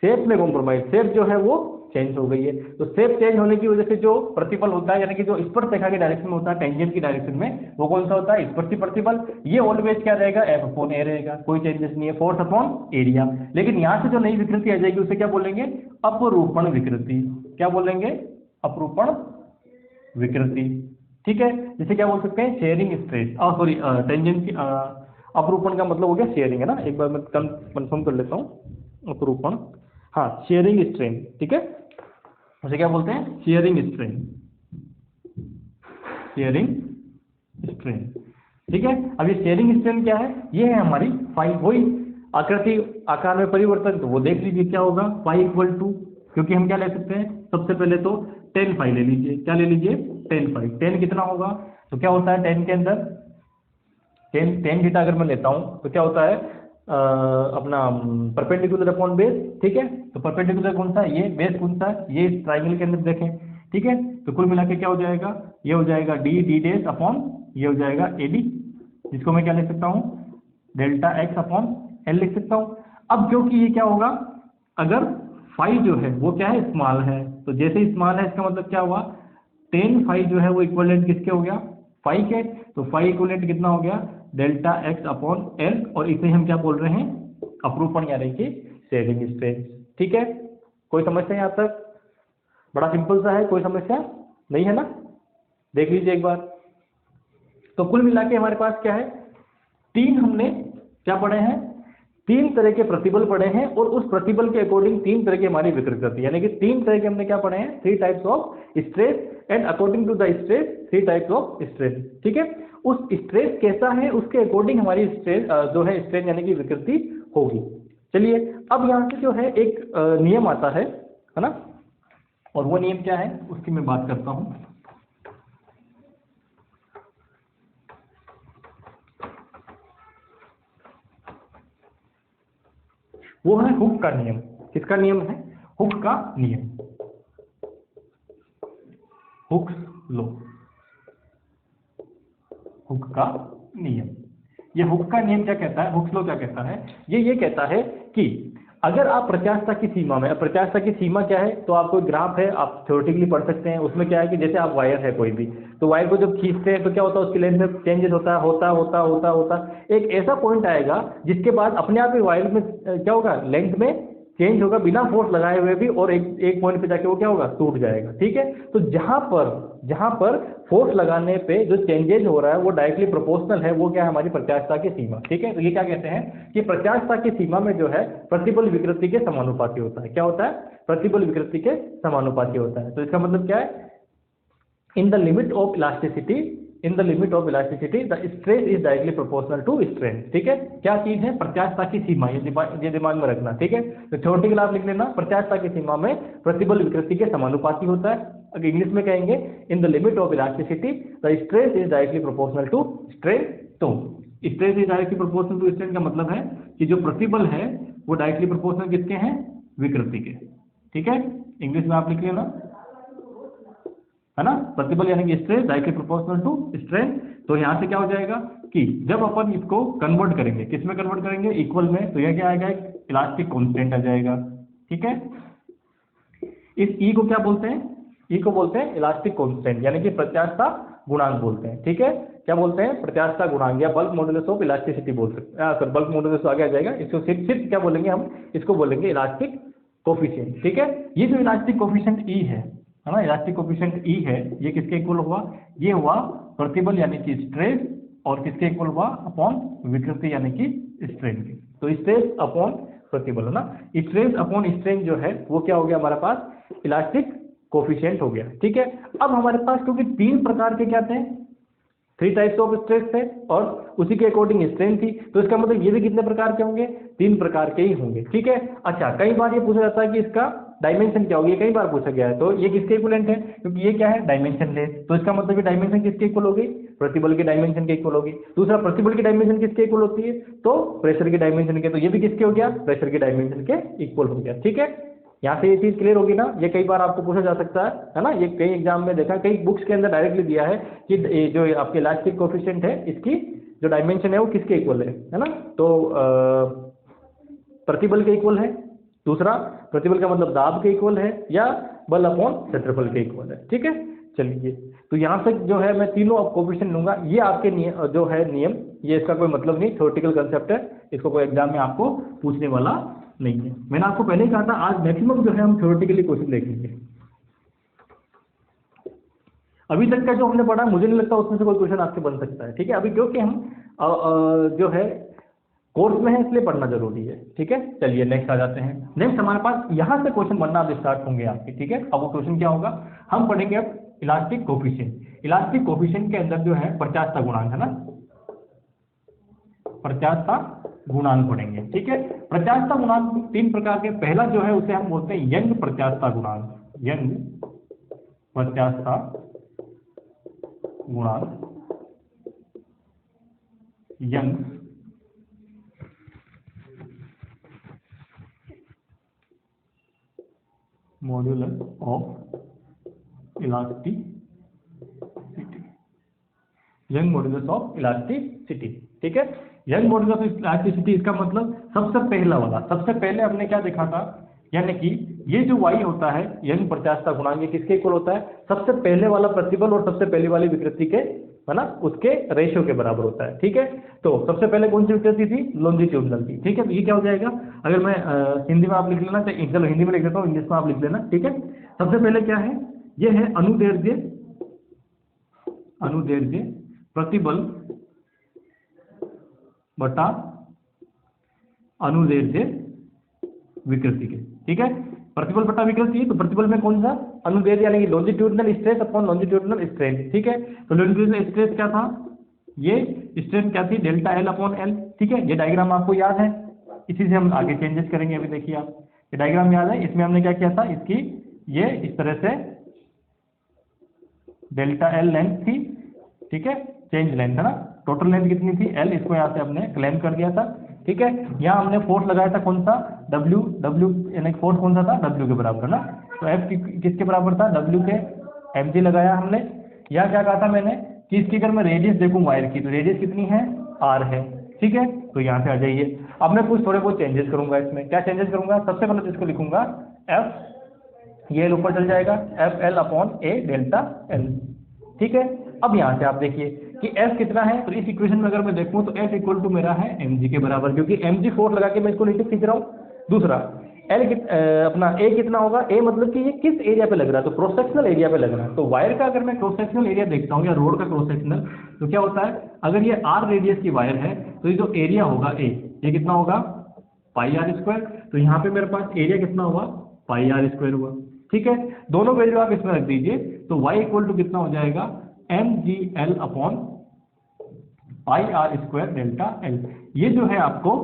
A: शेप में कॉम्प्रोमाइज, शेप जो है वो चेंज हो गई है। तो शेप चेंज होने की वजह से जो प्रतिबल होता है, यानी कि जो स्पर्श रेखा के डायरेक्शन में होता है, टेंजेंट की डायरेक्शन में, वो कौन सा होता है, स्पर्शी प्रतिबल। ये ऑलवेज क्या रहेगा, एफ अपॉन ए रहेगा, कोई चेंजेस नहीं है, फोर्स अपॉन एरिया। लेकिन यहाँ से जो नई विकृति आ जाएगी उसे क्या बोलेंगे, अपरूपण विकृति। क्या बोलेंगे, अपरूपण विकृति। ठीक है, जिसे क्या बोल सकते हैं, शेयरिंग स्ट्रेस, सॉरी टेंजेंट की अपरूपण का मतलब हो गया शेयरिंग, है ना। एक बार मैं कंफर्म कर लेता हूँ, अपरूपण, हाँ शेयरिंग स्ट्रेन। ठीक है, उसे क्या बोलते हैं, शेयरिंग स्ट्रेन, शेयरिंग स्ट्रेन। ठीक है, अब ये शेयरिंग स्ट्रेन क्या है, ये है हमारी फाई, वही आकृति आकार में परिवर्तन, तो वो देख लीजिए क्या होगा, फाई इक्वल टू, क्योंकि हम क्या ले सकते हैं, सबसे पहले तो टेन फाई ले लीजिए, क्या ले लीजिए, टेन फाई। टेन कितना होगा, तो क्या होता है टेन के अंदर, टेन थीटा अगर मैं लेता हूँ तो क्या होता है, अपना परपेंडिकुलर अपॉन बेस। ठीक है, तो परपेंडिकुलर कौन सा है, ये बेस कौन सा है, ये इस ट्राइंगल के अंदर देखें। ठीक है, तो कुल मिला के क्या हो जाएगा, ये हो जाएगा डी डी डेश अपॉन, ये हो जाएगा ए डी, जिसको मैं क्या लिख सकता हूँ, डेल्टा एक्स अपॉन एल लिख सकता हूँ। अब क्योंकि ये क्या होगा, अगर फाई जो है वो क्या है, स्मॉल है, तो जैसे ही स्मॉल है इसका मतलब क्या हुआ, टेन फाई जो है वो इक्वलेंट किसके हो गया, फाई के, तो फाई इक्वलेंट कितना हो गया, डेल्टा एक्स अपॉन एल, और इसे हम क्या बोल रहे हैं, अपरूपण यानी कि शेयरिंग स्ट्रेन। ठीक है, कोई समस्या यहाँ तक, बड़ा सिंपल सा है, कोई समस्या नहीं है ना, देख लीजिए एक बार। तो कुल मिला के हमारे पास क्या है, तीन हमने क्या पढ़े हैं, तीन तरह के प्रतिबल पढ़े हैं, और उस प्रतिबल के अकॉर्डिंग तीन तरह की हमारी विकृति, यानी कि तीन तरह के हमने क्या पढ़े हैं, three types of stress, and according to the stress three types of stress. ठीक है, उस स्ट्रेस कैसा है उसके अकॉर्डिंग हमारी स्ट्रेस जो है, स्ट्रेन यानी कि विकृति होगी। चलिए अब यहाँ से जो है एक नियम आता है ना, और वो नियम क्या है उसकी मैं बात करता हूँ। वो है हुक का नियम। किसका नियम है, हुक का नियम, हुक्स लॉ, हुक का नियम। ये हुक का नियम क्या कहता है, हुक्स लॉ क्या कहता है, ये कहता है कि अगर आप प्रत्यास्थता की सीमा में, प्रत्यास्थता की सीमा क्या है, तो आपको ग्राफ है, आप थ्योरेटिकली पढ़ सकते हैं। उसमें क्या है कि जैसे आप वायर है कोई भी, तो वायर को जब खींचते हैं तो क्या होता है, उसकी लेंथ में चेंजेस होता एक ऐसा पॉइंट आएगा जिसके बाद अपने आप ही वायर में क्या होगा, लेंथ में चेंज होगा बिना फोर्स लगाए हुए भी, और एक पॉइंट पे जाके वो क्या होगा, टूट जाएगा। ठीक है, तो जहां पर फोर्स लगाने पे जो चेंजेज हो रहा है वो डायरेक्टली प्रोपोर्शनल है, वो क्या है, हमारी प्रत्यास्थता की सीमा। ठीक है, तो ये क्या कहते हैं कि प्रत्यास्थता की सीमा में जो है प्रतिबल विकृति के समानुपाती होता है। क्या होता है, प्रतिबल विकृति के समानुपाती होता है। तो इसका मतलब क्या है, in the limit of elasticity, in the limit of elasticity the stress is directly proportional to strain. ठीक है, क्या चीज है, प्रत्यास्थता की सीमा, ये दिमाग में रखना। ठीक है, तो थ्योरेटिकल आप लिख लेना, प्रत्यास्थता की सीमा में प्रतिबल विकृति के समानुपाती होता है। अगर इंग्लिश में कहेंगे, in the limit of elasticity the stress is directly proportional to strain. तो stress is directly proportional to strain का मतलब है कि जो प्रतिबल है वो डायरेक्टली प्रोपोर्शनल किसके हैं, विकृति के। ठीक है, इंग्लिश में आप लिख लेना, है ना, प्रतिबल यानी कि stress directly proportional to strain. तो यहाँ से क्या हो जाएगा कि जब अपन इसको कन्वर्ट करेंगे, किस में कन्वर्ट करेंगे, इक्वल में, तो यह क्या आएगा, एक इलास्टिक कांस्टेंट आ जाएगा। ठीक है, इस ई को क्या बोलते हैं, ई को बोलते हैं इलास्टिक कांस्टेंट, यानी कि प्रत्यास्थता गुणांक बोलते हैं। ठीक है, क्या बोलते हैं, प्रत्यास्थता गुणांक, या बल्क मॉडुलस ऑफ इलास्टिसिटी बोल सकते हैं, बल्क मॉडुलस आगे आ जाएगा। इसको सिर्फ क्या बोलेंगे हम, इसको बोलेंगे इलास्टिक कोफिशिएंट। ठीक है, ये जो इलास्टिक कोफिशिएंट ई है ना, इलास्टिक कोफिशिएंट ई है, ये किसके इक्वल हुआ, ये हुआ प्रतिबल यानी कि स्ट्रेस, और किसके इक्वल हुआ, अपॉन विकृति यानी कि स्ट्रेन के। तो स्ट्रेस अपॉन प्रतिबल, है ना, स्ट्रेस अपॉन स्ट्रेन जो है वो क्या हो गया हमारे पास, इलास्टिक कोफिशिएंट हो गया। ठीक है, अब हमारे पास क्योंकि तीन प्रकार के क्या थे, 3 टाइप्स ऑफ स्ट्रेस थे और उसी के अकॉर्डिंग स्ट्रेन थी, तो इसका मतलब ये भी कितने प्रकार के होंगे, 3 प्रकार के ही होंगे। ठीक है। अच्छा, कई बार ये पूछा जाता है कि इसका डायमेंशन क्या होगी, कई बार पूछा गया है, तो ये किसके इक्विवेलेंट है, क्योंकि ये क्या है, डायमेंशन लेस, तो इसका मतलब ये डायमेंशन किसके इक्वल होगी, प्रतिबल के डायमेंशन के इक्वल होगी। दूसरा, प्रतिबल की डायमेंशन किसके इक्वल होती है, तो प्रेशर के डायमेंशन के, तो ये भी किसके हो गया, प्रेशर के डायमेंशन के इक्वल हो गया। ठीक है, यहाँ से ये चीज क्लियर होगी ना। ये कई बार आपको पूछा जा सकता है ना, ये कई एग्जाम में देखा, कई बुक्स के अंदर डायरेक्टली दिया है कि ये जो आपके इलास्टिक कोफिशिएंट है, इसकी जो डायमेंशन है वो किसके इक्वल है ना, तो प्रतिबल के इक्वल है। दूसरा, प्रतिबल का मतलब दाब के इक्वल है, या बल अपॉन क्षेत्रफल के इक्वल है। ठीक है, चलिए, तो यहाँ तक जो है मैं तीनों कोफिशिएंट लूंगा। ये आपके जो है नियम, ये इसका कोई मतलब नहीं, थ्योरेटिकल कंसेप्ट है, इसको कोई एग्जाम में आपको पूछने वाला नहीं है। मैंने आपको पहले ही कहा था, आज मैक्सिमम जो है हम थ्योरेटिकली क्वेश्चन देखेंगे। अभी तक का जो हमने पढ़ा, मुझे नहीं लगता उसमें से कोई क्वेश्चन आपसे बन सकता है। ठीक है, अभी क्योंकि हम जो है कोर्स में है, इसलिए पढ़ना जरूरी है। ठीक है, चलिए नेक्स्ट आ जाते हैं। नेक्स्ट हमारे पास यहाँ से क्वेश्चन बनना अब स्टार्ट होंगे आपके। ठीक है, अब वो क्वेश्चन क्या होगा, हम पढ़ेंगे अब इलास्टिक कोफिशिएंट। इलास्टिक कोफिशिएंट के अंदर जो है प्रत्यास्थता गुणांक है ना, प्रत्यास्थता गुणांक पढ़ेंगे। ठीक है, प्रत्यास्थता गुणांक 3 प्रकार के, पहला जो है उसे हम बोलते हैं यंग प्रत्यास्थता गुणांक, यंग प्रत्यास्थता गुणांक, young modulus of elasticity, young modulus of elasticity. ठीक है, यंग मॉड्यूलस ऑफ इलास्टिसिटी, इसका मतलब सबसे पहला वाला, सबसे पहले हमने क्या देखा था, यानी कि ये जो y होता है, यंग प्रत्यास्थता गुणांक, ये किसके इक्वल होता है, सबसे पहले वाला प्रतिबल और सबसे पहले वाली विकृति के, है ना, उसके रेशियो के बराबर होता है। ठीक है, तो सबसे पहले कौन सी विकृति थी, लॉन्जिट्यूडनल थी। ठीक है, तो ये क्या हो जाएगा, अगर मैं हिंदी में आप लिख लेना, चलो हिंदी में लिख देता हूँ, इंग्लिश में आप लिख लेना। ठीक है, सबसे पहले क्या है, ये है अनुदैर्ध्य, अनुदैर्ध्य प्रतिबल बटा अनुदैर्ध्य विकृति के। ठीक है, प्रतिबल बटा विकृति, तो प्रतिबल में कौन सा, अनुदैर्ध्य, यानी कि longitudinal stress upon longitudinal strain. ठीक है, तो लॉन्जिट्यूडनल स्ट्रेस क्या था, ये स्ट्रेन क्या थी, डेल्टा एल अपॉन एल। ठीक है, ये डायग्राम आपको याद है, इसी से हम आगे चेंजेस करेंगे। अभी देखिए आप, ये डायग्राम याद है, इसमें हमने क्या किया था, इसकी ये इस तरह से डेल्टा एल लेंथ थी। ठीक है, चेंज लेंथ है ना, टोटल लेंथ कितनी थी, एल, इसको यहाँ से हमने क्लेम कर दिया था। ठीक है, यहाँ हमने फोर्स लगाया था कौन सा, डब्ल्यू, डब्ल्यू यानी फोर्स कौन सा था, डब्ल्यू के बराबर है ना, तो एफ किसके बराबर था, डब्ल्यू के, एम जी लगाया हमने। यहाँ क्या कहा था मैंने कि इसकी अगर मैं रेडियस देखूँ वायर की, तो रेडियस कितनी है, आर है। ठीक है, तो यहाँ से आ जाइए। अब मैं कुछ थोड़े बहुत चेंजेस करूंगा इसमें, क्या चेंजेस करूंगा, सबसे पहले तो इसको लिखूंगा एफ, ये एल ऊपर चल जाएगा, एफ एल अपॉन ए डेल्टा एल। ठीक है, अब यहाँ से आप देखिए कि F कितना है, तो इस इक्वेशन में अगर मैं देखूं तो F इक्वल टू मेरा है mg के बराबर, क्योंकि mg फोर्स लगा के मैं इसको नीचे खींच रहा हूँ। दूसरा, अपना A कितना होगा, A मतलब कि ये किस एरिया पे लग रहा है, तो क्रॉस सेक्शनल एरिया पे लग रहा है। तो वायर का अगर मैं क्रॉस सेक्शनल एरिया देखता हूँ, या रोड का क्रॉस सेक्शनल, तो क्या होता है, अगर ये r रेडियस की वायर है, तो ये जो एरिया होगा A, ये कितना होगा, पाई आर स्क्वायर। तो यहाँ पे मेरे पास एरिया कितना हुआ, पाई आर स्क्वायर हुआ। ठीक है, दोनों वैल्यू आप इसमें रख दीजिए, तो y इक्वल टू कितना हो जाएगा, mgl upon pi r square delta L. ये जो है आपको,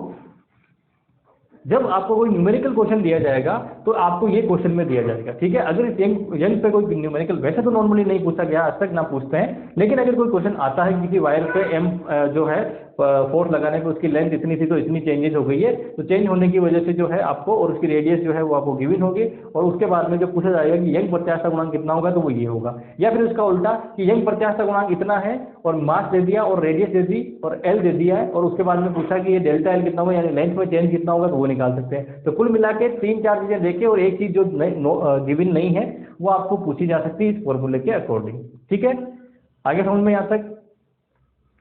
A: जब आपको कोई न्यूमेरिकल क्वेश्चन दिया जाएगा तो आपको ये क्वेश्चन में दिया जाएगा। ठीक है, अगर इस यंग पे कोई न्यूमेरिकल, वैसे तो नॉर्मली नहीं पूछा गया, आज तक ना पूछते हैं, लेकिन अगर कोई क्वेश्चन आता है किसी वायर पे एम जो है फोर्स लगाने पे उसकी लेंथ इतनी थी तो इतनी चेंजेस हो गई है, तो चेंज होने की वजह से जो है आपको, और उसकी रेडियस जो है वो आपको गिवन होगी, और उसके बाद में जो पूछा जाएगा कि यंग प्रत्यास्थता गुणांक कितना होगा, तो वो ये होगा। या फिर उसका उल्टा कि यंग प्रत्यास्थता गुणांक इतना है और मास दे दिया और रेडियस दे दी और एल दे दिया है, और उसके बाद में पूछा कि ये डेल्टा एल कितना होगा, यानी लेंथ में चेंज कितना होगा, तो वो निकाल सकते हैं। तो कुल मिला के 3-4 चीजें देखे, और एक चीज जो गिवन नहीं है वो आपको पूछी जा सकती है इस फॉर्मूले के अकॉर्डिंग। ठीक है, आगे समझ में यहाँ तक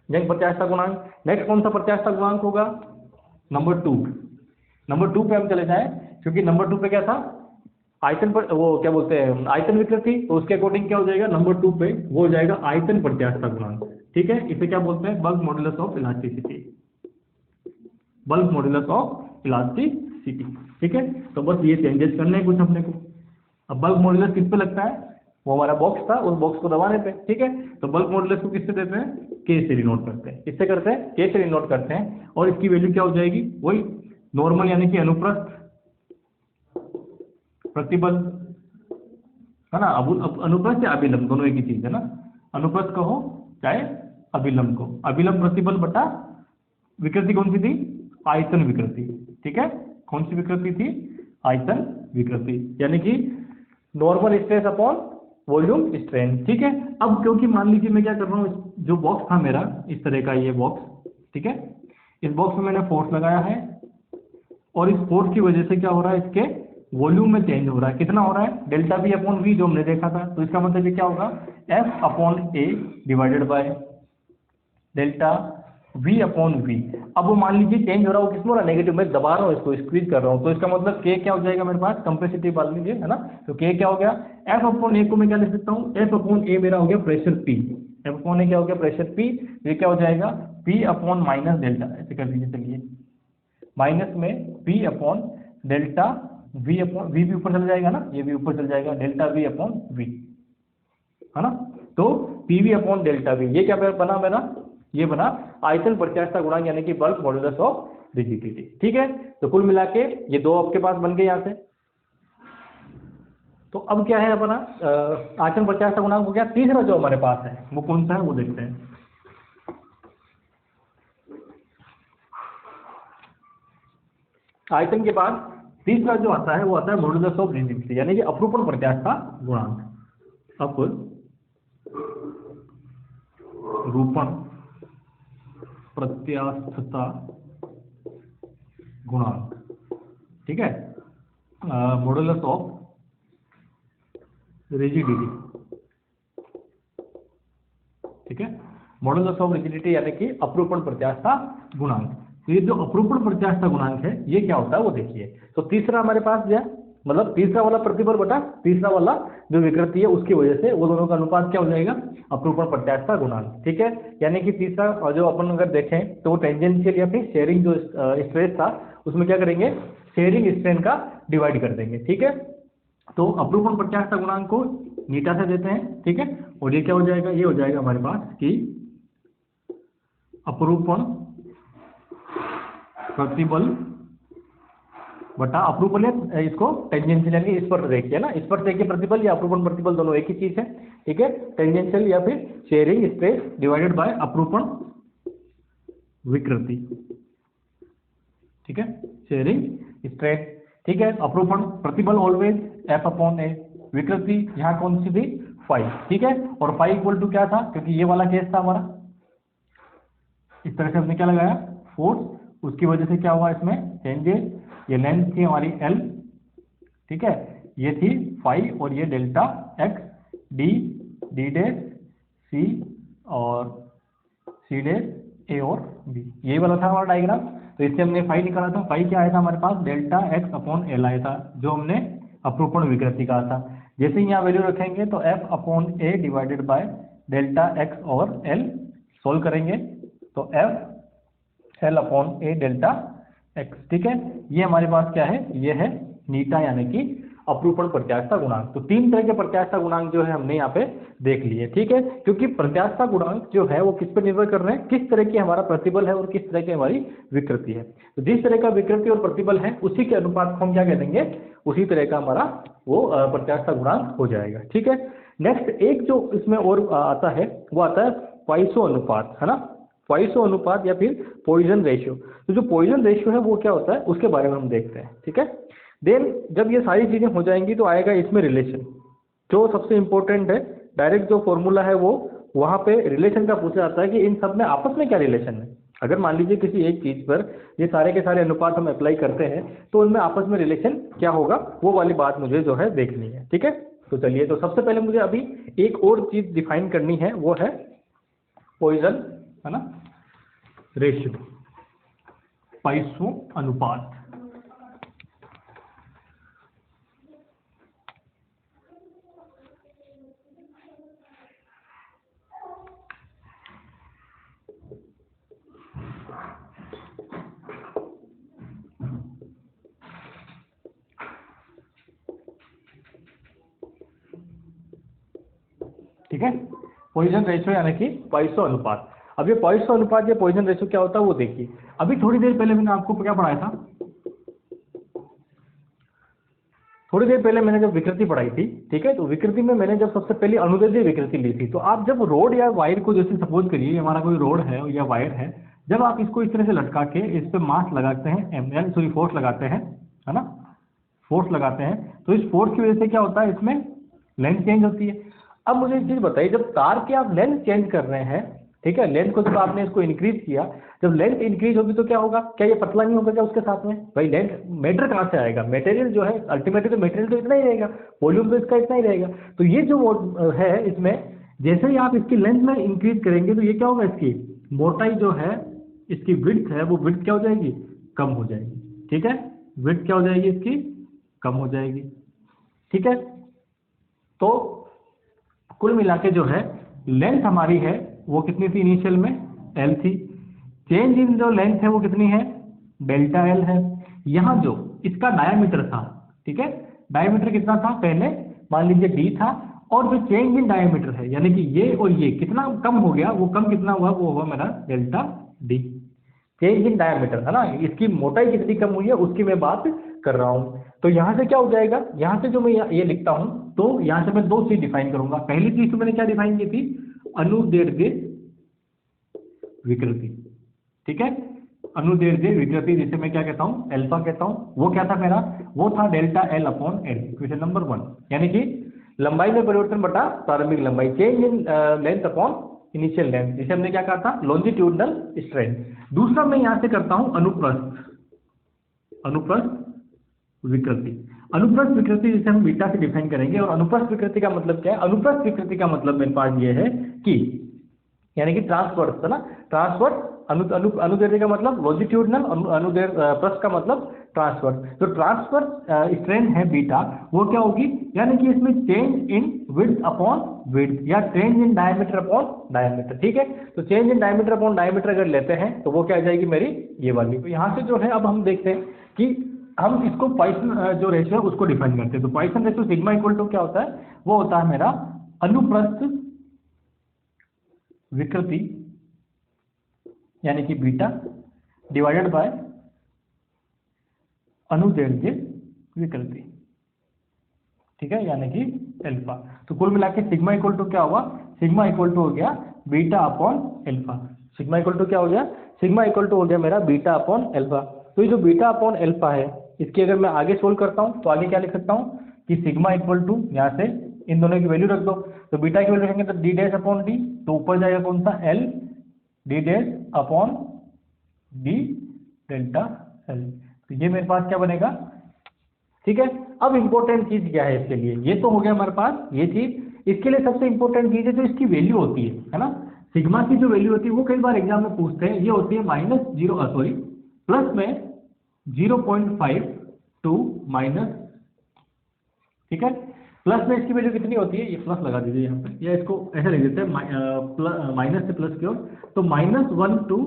A: यंग प्रत्यास्थता गुणांक। नेक्स्ट कौन सा प्रत्यास्थता गुणांक होगा, नंबर 2। नंबर 2 पे हम चले जाएं, क्योंकि नंबर 2 पे क्या था, आयतन पर, वो क्या बोलते हैं, आयतन विकृति, तो उसके अकॉर्डिंग क्या हो जाएगा, नंबर 2 पे वो हो जाएगा आयतन प्रत्यास्थता गुणांक। ठीक है, इसे क्या बोलते हैं, bulk modulus of elasticity, bulk modulus of elasticity. ठीक है, तो बस ये चेंजेस करने हैं कुछ अपने को। अब बल्क मॉडुलस किस पे लगता है, वो हमारा बॉक्स था, उस बॉक्स को दबाने पे। ठीक है, तो बल्क मॉडुलस को किससे देते हैं, के से डिनोट करते हैं। किससे करते हैं? के से डिनोट करते हैं। और इसकी वैल्यू क्या हो जाएगी? वही नॉर्मल यानी कि अनुप्रस्थ प्रतिबल है ना। अब अनुप्रस्थ या अभिलंब दोनों एक ही चीज है ना। अनुप्रस्थ कहो चाहे अभिलंब को, अभिलंब प्रतिबल बटा विकृति कौन सी थी? आयतन विकृति। ठीक है, कौन सी विकृति थी? आयतन विकृति, यानी कि normal stress upon volume strain. ठीक है, अब क्योंकि मान लीजिए मैं क्या कर रहा हूँ, जो बॉक्स था मेरा इस तरह का ये बॉक्स, ठीक है, इस बॉक्स में मैंने फोर्स लगाया है और इस फोर्स की वजह से क्या हो रहा है, इसके वॉल्यूम में चेंज हो रहा है। कितना हो रहा है? डेल्टा वी अपॉन वी, जो हमने देखा था। तो इसका मतलब ये क्या होगा? F upon A divided by delta V upon V. अब वो मान लीजिए चेंज हो रहा है, वो किसमें हो रहा है? नेगेटिव में दबा रहा हूँ, इसको स्क्वीज कर रहा हूँ। तो इसका मतलब के क्या हो जाएगा मेरे पास? कंप्रेसिटी मान लीजिए, है ना। तो के क्या हो गया? एफ अपॉन ए को मैं क्या लिख सकता हूँ? एफ अपॉन ए मेरा हो गया प्रेशर पी। एफ अपॉन ए क्या हो गया? Pressure P. ये क्या हो जाएगा? पी अपॉन माइनस डेल्टा, ऐसे कर दीजिए, चलिए, माइनस में P upon delta V upon V भी ऊपर चल जाएगा ना, ये भी ऊपर चल जाएगा, डेल्टा वी अपॉन वी, है ना। तो P V upon delta we, ये क्या बना मेरा? ये बना आयतन प्रत्यास्थता गुणांक, यानी कि बल्क मॉड्यूलस ऑफ रिजिडिटी। ठीक है, तो कुल मिला के ये दो आपके पास बन गए यहाँ से। तो अब क्या है अपना आयतन प्रत्यास्थता गुणांक हो गया। तीसरा जो हमारे पास है वो कौन सा है, वो देखते हैं। आयतन के बाद तीसरा जो आता है वो आता है मॉड्यूलस ऑफ रिजिडिटी, यानी कि अपरूपण प्रत्यास्थता गुणांक। अपरूपण प्रत्यास्थता गुणांक, ठीक है, मॉडुलस ऑफ रिजिडिटी। ठीक है, मॉडुलस ऑफ रिजिडिटी यानी कि अपरूपण प्रत्यास्थता गुणांक। तो ये जो अपरूपण प्रत्यास्थता गुणांक है ये क्या होता है वो देखिए। तो तीसरा हमारे पास जो है, मतलब तीसरा वाला प्रतिबल बटा तीसरा वाला जो विकृति है उसकी वजह से वो दोनों का अनुपात क्या हो जाएगा? अपरूपण प्रत्यास्थता गुणांक। ठीक है, यानी कि तीसरा जो अपन अगर देखें तो टेंजेंशियल या फिर शेयरिंग जो स्ट्रेस था उसमें क्या करेंगे? शेयरिंग स्ट्रेन का डिवाइड कर देंगे। ठीक है, तो अपरूपण प्रत्यास्थता गुणांक को नीटा से देते हैं। ठीक है, और ये क्या हो जाएगा? ये हो जाएगा हमारे पास कि अपरूपण प्रतिबल बटा अपरूपण है, इसको टेंजेंशियल यानी इस पर देखिए ना, इस पर देखिए प्रतिबल या अपरूपण प्रतिबल दोनों एक ही चीज है। ठीक है, टेंजेंशियल या फिर शेयरिंग स्ट्रेस डिवाइडेड बाय अपरूपण विकृति। ठीक है, शेयरिंग स्ट्रेस। ठीक है, अपरूपण प्रतिबल ऑलवेज एफ अपॉन ए, विकृति यहाँ कौन सी थी? फाई। ठीक है, और फाई इक्वल टू क्या था? क्योंकि ये वाला केस था हमारा, इस तरह से हमने क्या लगाया? फोर्स, उसकी वजह से क्या हुआ? इसमें चेंजेस। ये लेंथ थी हमारी एल, ठीक है, ये थी फाई, और ये delta X D D dash C और सी डेश ए और बी, यही वाला था हमारा डायग्राम। तो इससे हमने फाई निकाला था। फाई क्या आया था हमारे पास? डेल्टा एक्स अपॉन एल आया था, जो हमने अपरूपण विकृति कहा था। जैसे ही यहाँ वैल्यू रखेंगे तो F upon A divided by delta x और एल, सोल्व करेंगे तो एफ एल अपॉन ए डेल्टा एक्स। ठीक है, ये हमारे पास क्या है? ये है नीटा, यानी कि अपरूपण प्रत्यास्थता गुणांक। तो तीन तरह के प्रत्यास्थता गुणांक जो है हमने यहाँ पे देख लिए। ठीक है, क्योंकि प्रत्यास्थता गुणांक जो है वो किस पर निर्भर कर रहे हैं? किस तरह की हमारा प्रतिबल है और किस तरह की हमारी विकृति है। तो जिस तरह का विकृति और प्रतिबल है उसी के अनुपात को हम क्या कह देंगे? उसी तरह का हमारा वो प्रत्यास्थता गुणांक हो जाएगा। ठीक है, नेक्स्ट एक जो इसमें और आता है वो आता है पाइसो अनुपात, है ना। पाइसो अनुपात या फिर पॉइजन रेशियो। तो जो पॉइजन रेशियो है वो क्या होता है उसके बारे में हम देखते हैं। ठीक है, देन जब ये सारी चीजें हो जाएंगी तो आएगा इसमें रिलेशन, जो सबसे इंपॉर्टेंट है। डायरेक्ट जो फॉर्मूला है वो वहां पे रिलेशन का पूछा जाता है कि इन सब में आपस में क्या रिलेशन है। अगर मान लीजिए किसी एक चीज पर ये सारे के सारे अनुपात हम अप्लाई करते हैं तो उनमें आपस में रिलेशन क्या होगा, वो वाली बात मुझे जो है देखनी है। ठीक है, तो चलिए, तो सबसे पहले मुझे अभी एक और चीज डिफाइन करनी है, वो है पॉइजन, है ना, रेशियो, पाइसो अनुपात। ठीक है, पॉइजन रेशियो यानी कि पाइसो अनुपात। अब ये पॉइसन अनुपात या पॉइसन रेशियो क्या होता है वो देखिए। अभी थोड़ी देर पहले मैंने आपको क्या पढ़ाया था, थोड़ी देर पहले मैंने जब विकृति पढ़ाई थी, ठीक है, तो विकृति में मैंने जब सबसे पहले अनुदैर्ध्य विकृति ली थी, तो आप जब रोड या वायर को, जैसे सपोज करिए हमारा कोई रोड है या वायर है, जब आप इसको इस तरह से लटका के इस पे मास लगाते हैं, यानी सॉरी फोर्स लगाते हैं, है ना, फोर्स लगाते हैं, तो इस फोर्स की वजह से क्या होता है, इसमें लेंथ चेंज होती है। अब मुझे एक चीज बताइए, जब तार के आप लेंथ चेंज कर रहे हैं, ठीक है, लेंथ को जब आपने इसको इंक्रीज किया, जब लेंथ इंक्रीज होगी तो क्या होगा, क्या ये पतला नहीं होगा क्या उसके साथ में, भाई लेंथ मैटर कहाँ से आएगा, मटेरियल जो है अल्टीमेटली तो मटेरियल तो इतना ही रहेगा, वॉल्यूम तो इसका इतना ही रहेगा। तो ये जो है इसमें जैसे ही आप इसकी लेंथ में इंक्रीज करेंगे तो ये क्या होगा, इसकी मोटाई जो है, इसकी विड्थ है, वो विड्थ क्या हो जाएगी, कम हो जाएगी, ठीक है, विड्थ क्या हो जाएगी इसकी, कम हो जाएगी, ठीक है। तो कुल मिला के जो है लेंथ हमारी है वो कितनी थी इनिशियल में, एल थी, चेंज इन जो लेंथ है वो कितनी है, डेल्टा एल है। यहाँ जो इसका डायमीटर था, ठीक है, डायमीटर कितना था पहले, मान लीजिए डी था, और जो चेंज इन डायमीटर है यानी कि ये और ये कितना कम हो गया, वो कम कितना हुआ, वो हुआ मेरा delta D, change in diameter है ना, इसकी मोटाई कितनी कम हुई है उसकी मैं बात कर रहा हूं। तो यहां से क्या हो जाएगा, यहां से जो मैं ये लिखता हूं, तो यहां से मैं दो चीज डिफाइन करूंगा। पहली चीज तो मैंने क्या डिफाइन की थी, अनुदैर्ध्य विकृति, ठीक है, अनुदैर्ध्य विकृति जिसे मैं क्या कहता हूं, अल्फा कहता हूं, वो क्या था मेरा, वो था delta L upon L, equation number 1, यानी कि लंबाई में परिवर्तन बटा प्रारंभिक लंबाई, change in length upon initial length, जिसे हमने क्या कहा था, लॉन्जिट्यूडनल स्ट्रेन। दूसरा मैं यहां से करता हूं अनुप्रस्थ, अनुप्रस्थ विकृति, अनुप्रस्थ विकृति जिसे हम बीटा से डिफाइन करेंगे। और अनुप्रस्थ विकृति का मतलब क्या है, अनुप्रस्थ विकृति का मतलब मेरे पास ये है कि यानी कि ट्रांसवर्स है ना, ट्रांसवर्स, अनुदैर्ध्य का मतलब लॉन्जिट्यूडनल, प्रस्थ का मतलब ट्रांसवर्स। जो ट्रांसवर्स स्ट्रेन है बीटा, वो क्या होगी, यानी कि इसमें change in width upon width या change in diameter upon diameter, ठीक है। तो change in diameter upon diameter अगर लेते हैं तो वो क्या आ जाएगी मेरी, ये वाली। तो यहाँ से जो है अब हम देखते हैं कि हम इसको पॉइसन जो रेशियो है उसको डिफाइन करते हैं। तो Poisson ratio sigma equal to क्या होता है, वो होता है मेरा अनुप्रस्थ विकृति यानी कि बीटा डिवाइडेड बाय अनुदैर्ध्य विकृति, ठीक है, यानी कि अल्फा। तो कुल मिला के सिग्मा इक्वल टू क्या हुआ, सिग्मा इक्वल टू हो गया beta upon alpha, sigma equal to क्या हो गया, सिग्मा इक्वल टू हो गया मेरा बीटा अपॉन अल्फा। तो ये जो बीटा अपॉन अल्फा है, इसकी अगर मैं आगे सोल्व करता हूं तो आगे क्या लिख सकता हूं कि सिग्मा इक्वल टू, यहाँ से इन दोनों की वैल्यू रख दो, तो बीटा की वैल्यू रखेंगे तो डी डैश अपॉन डी, तो ऊपर जाएगा कौन सा, L D dash upon D delta L. तो ये मेरे पास क्या बनेगा, ठीक है। अब इंपॉर्टेंट चीज क्या है इसके लिए, ये तो हो गया हमारे पास ये चीज। इसके लिए सबसे इंपॉर्टेंट चीज है जो इसकी वैल्यू होती है ना, सिग्मा की जो वैल्यू होती है वो कई बार एग्जाम में पूछते हैं, ये होती है -0 प्लस में 0.5 टू माइनस, ठीक है, प्लस में इसकी वैल्यू कितनी होती है, ये प्लस लगा दीजिए यहाँ पे, या इसको ऐसे लिख देते हैं माइनस से प्लस की ओर, तो -1 टू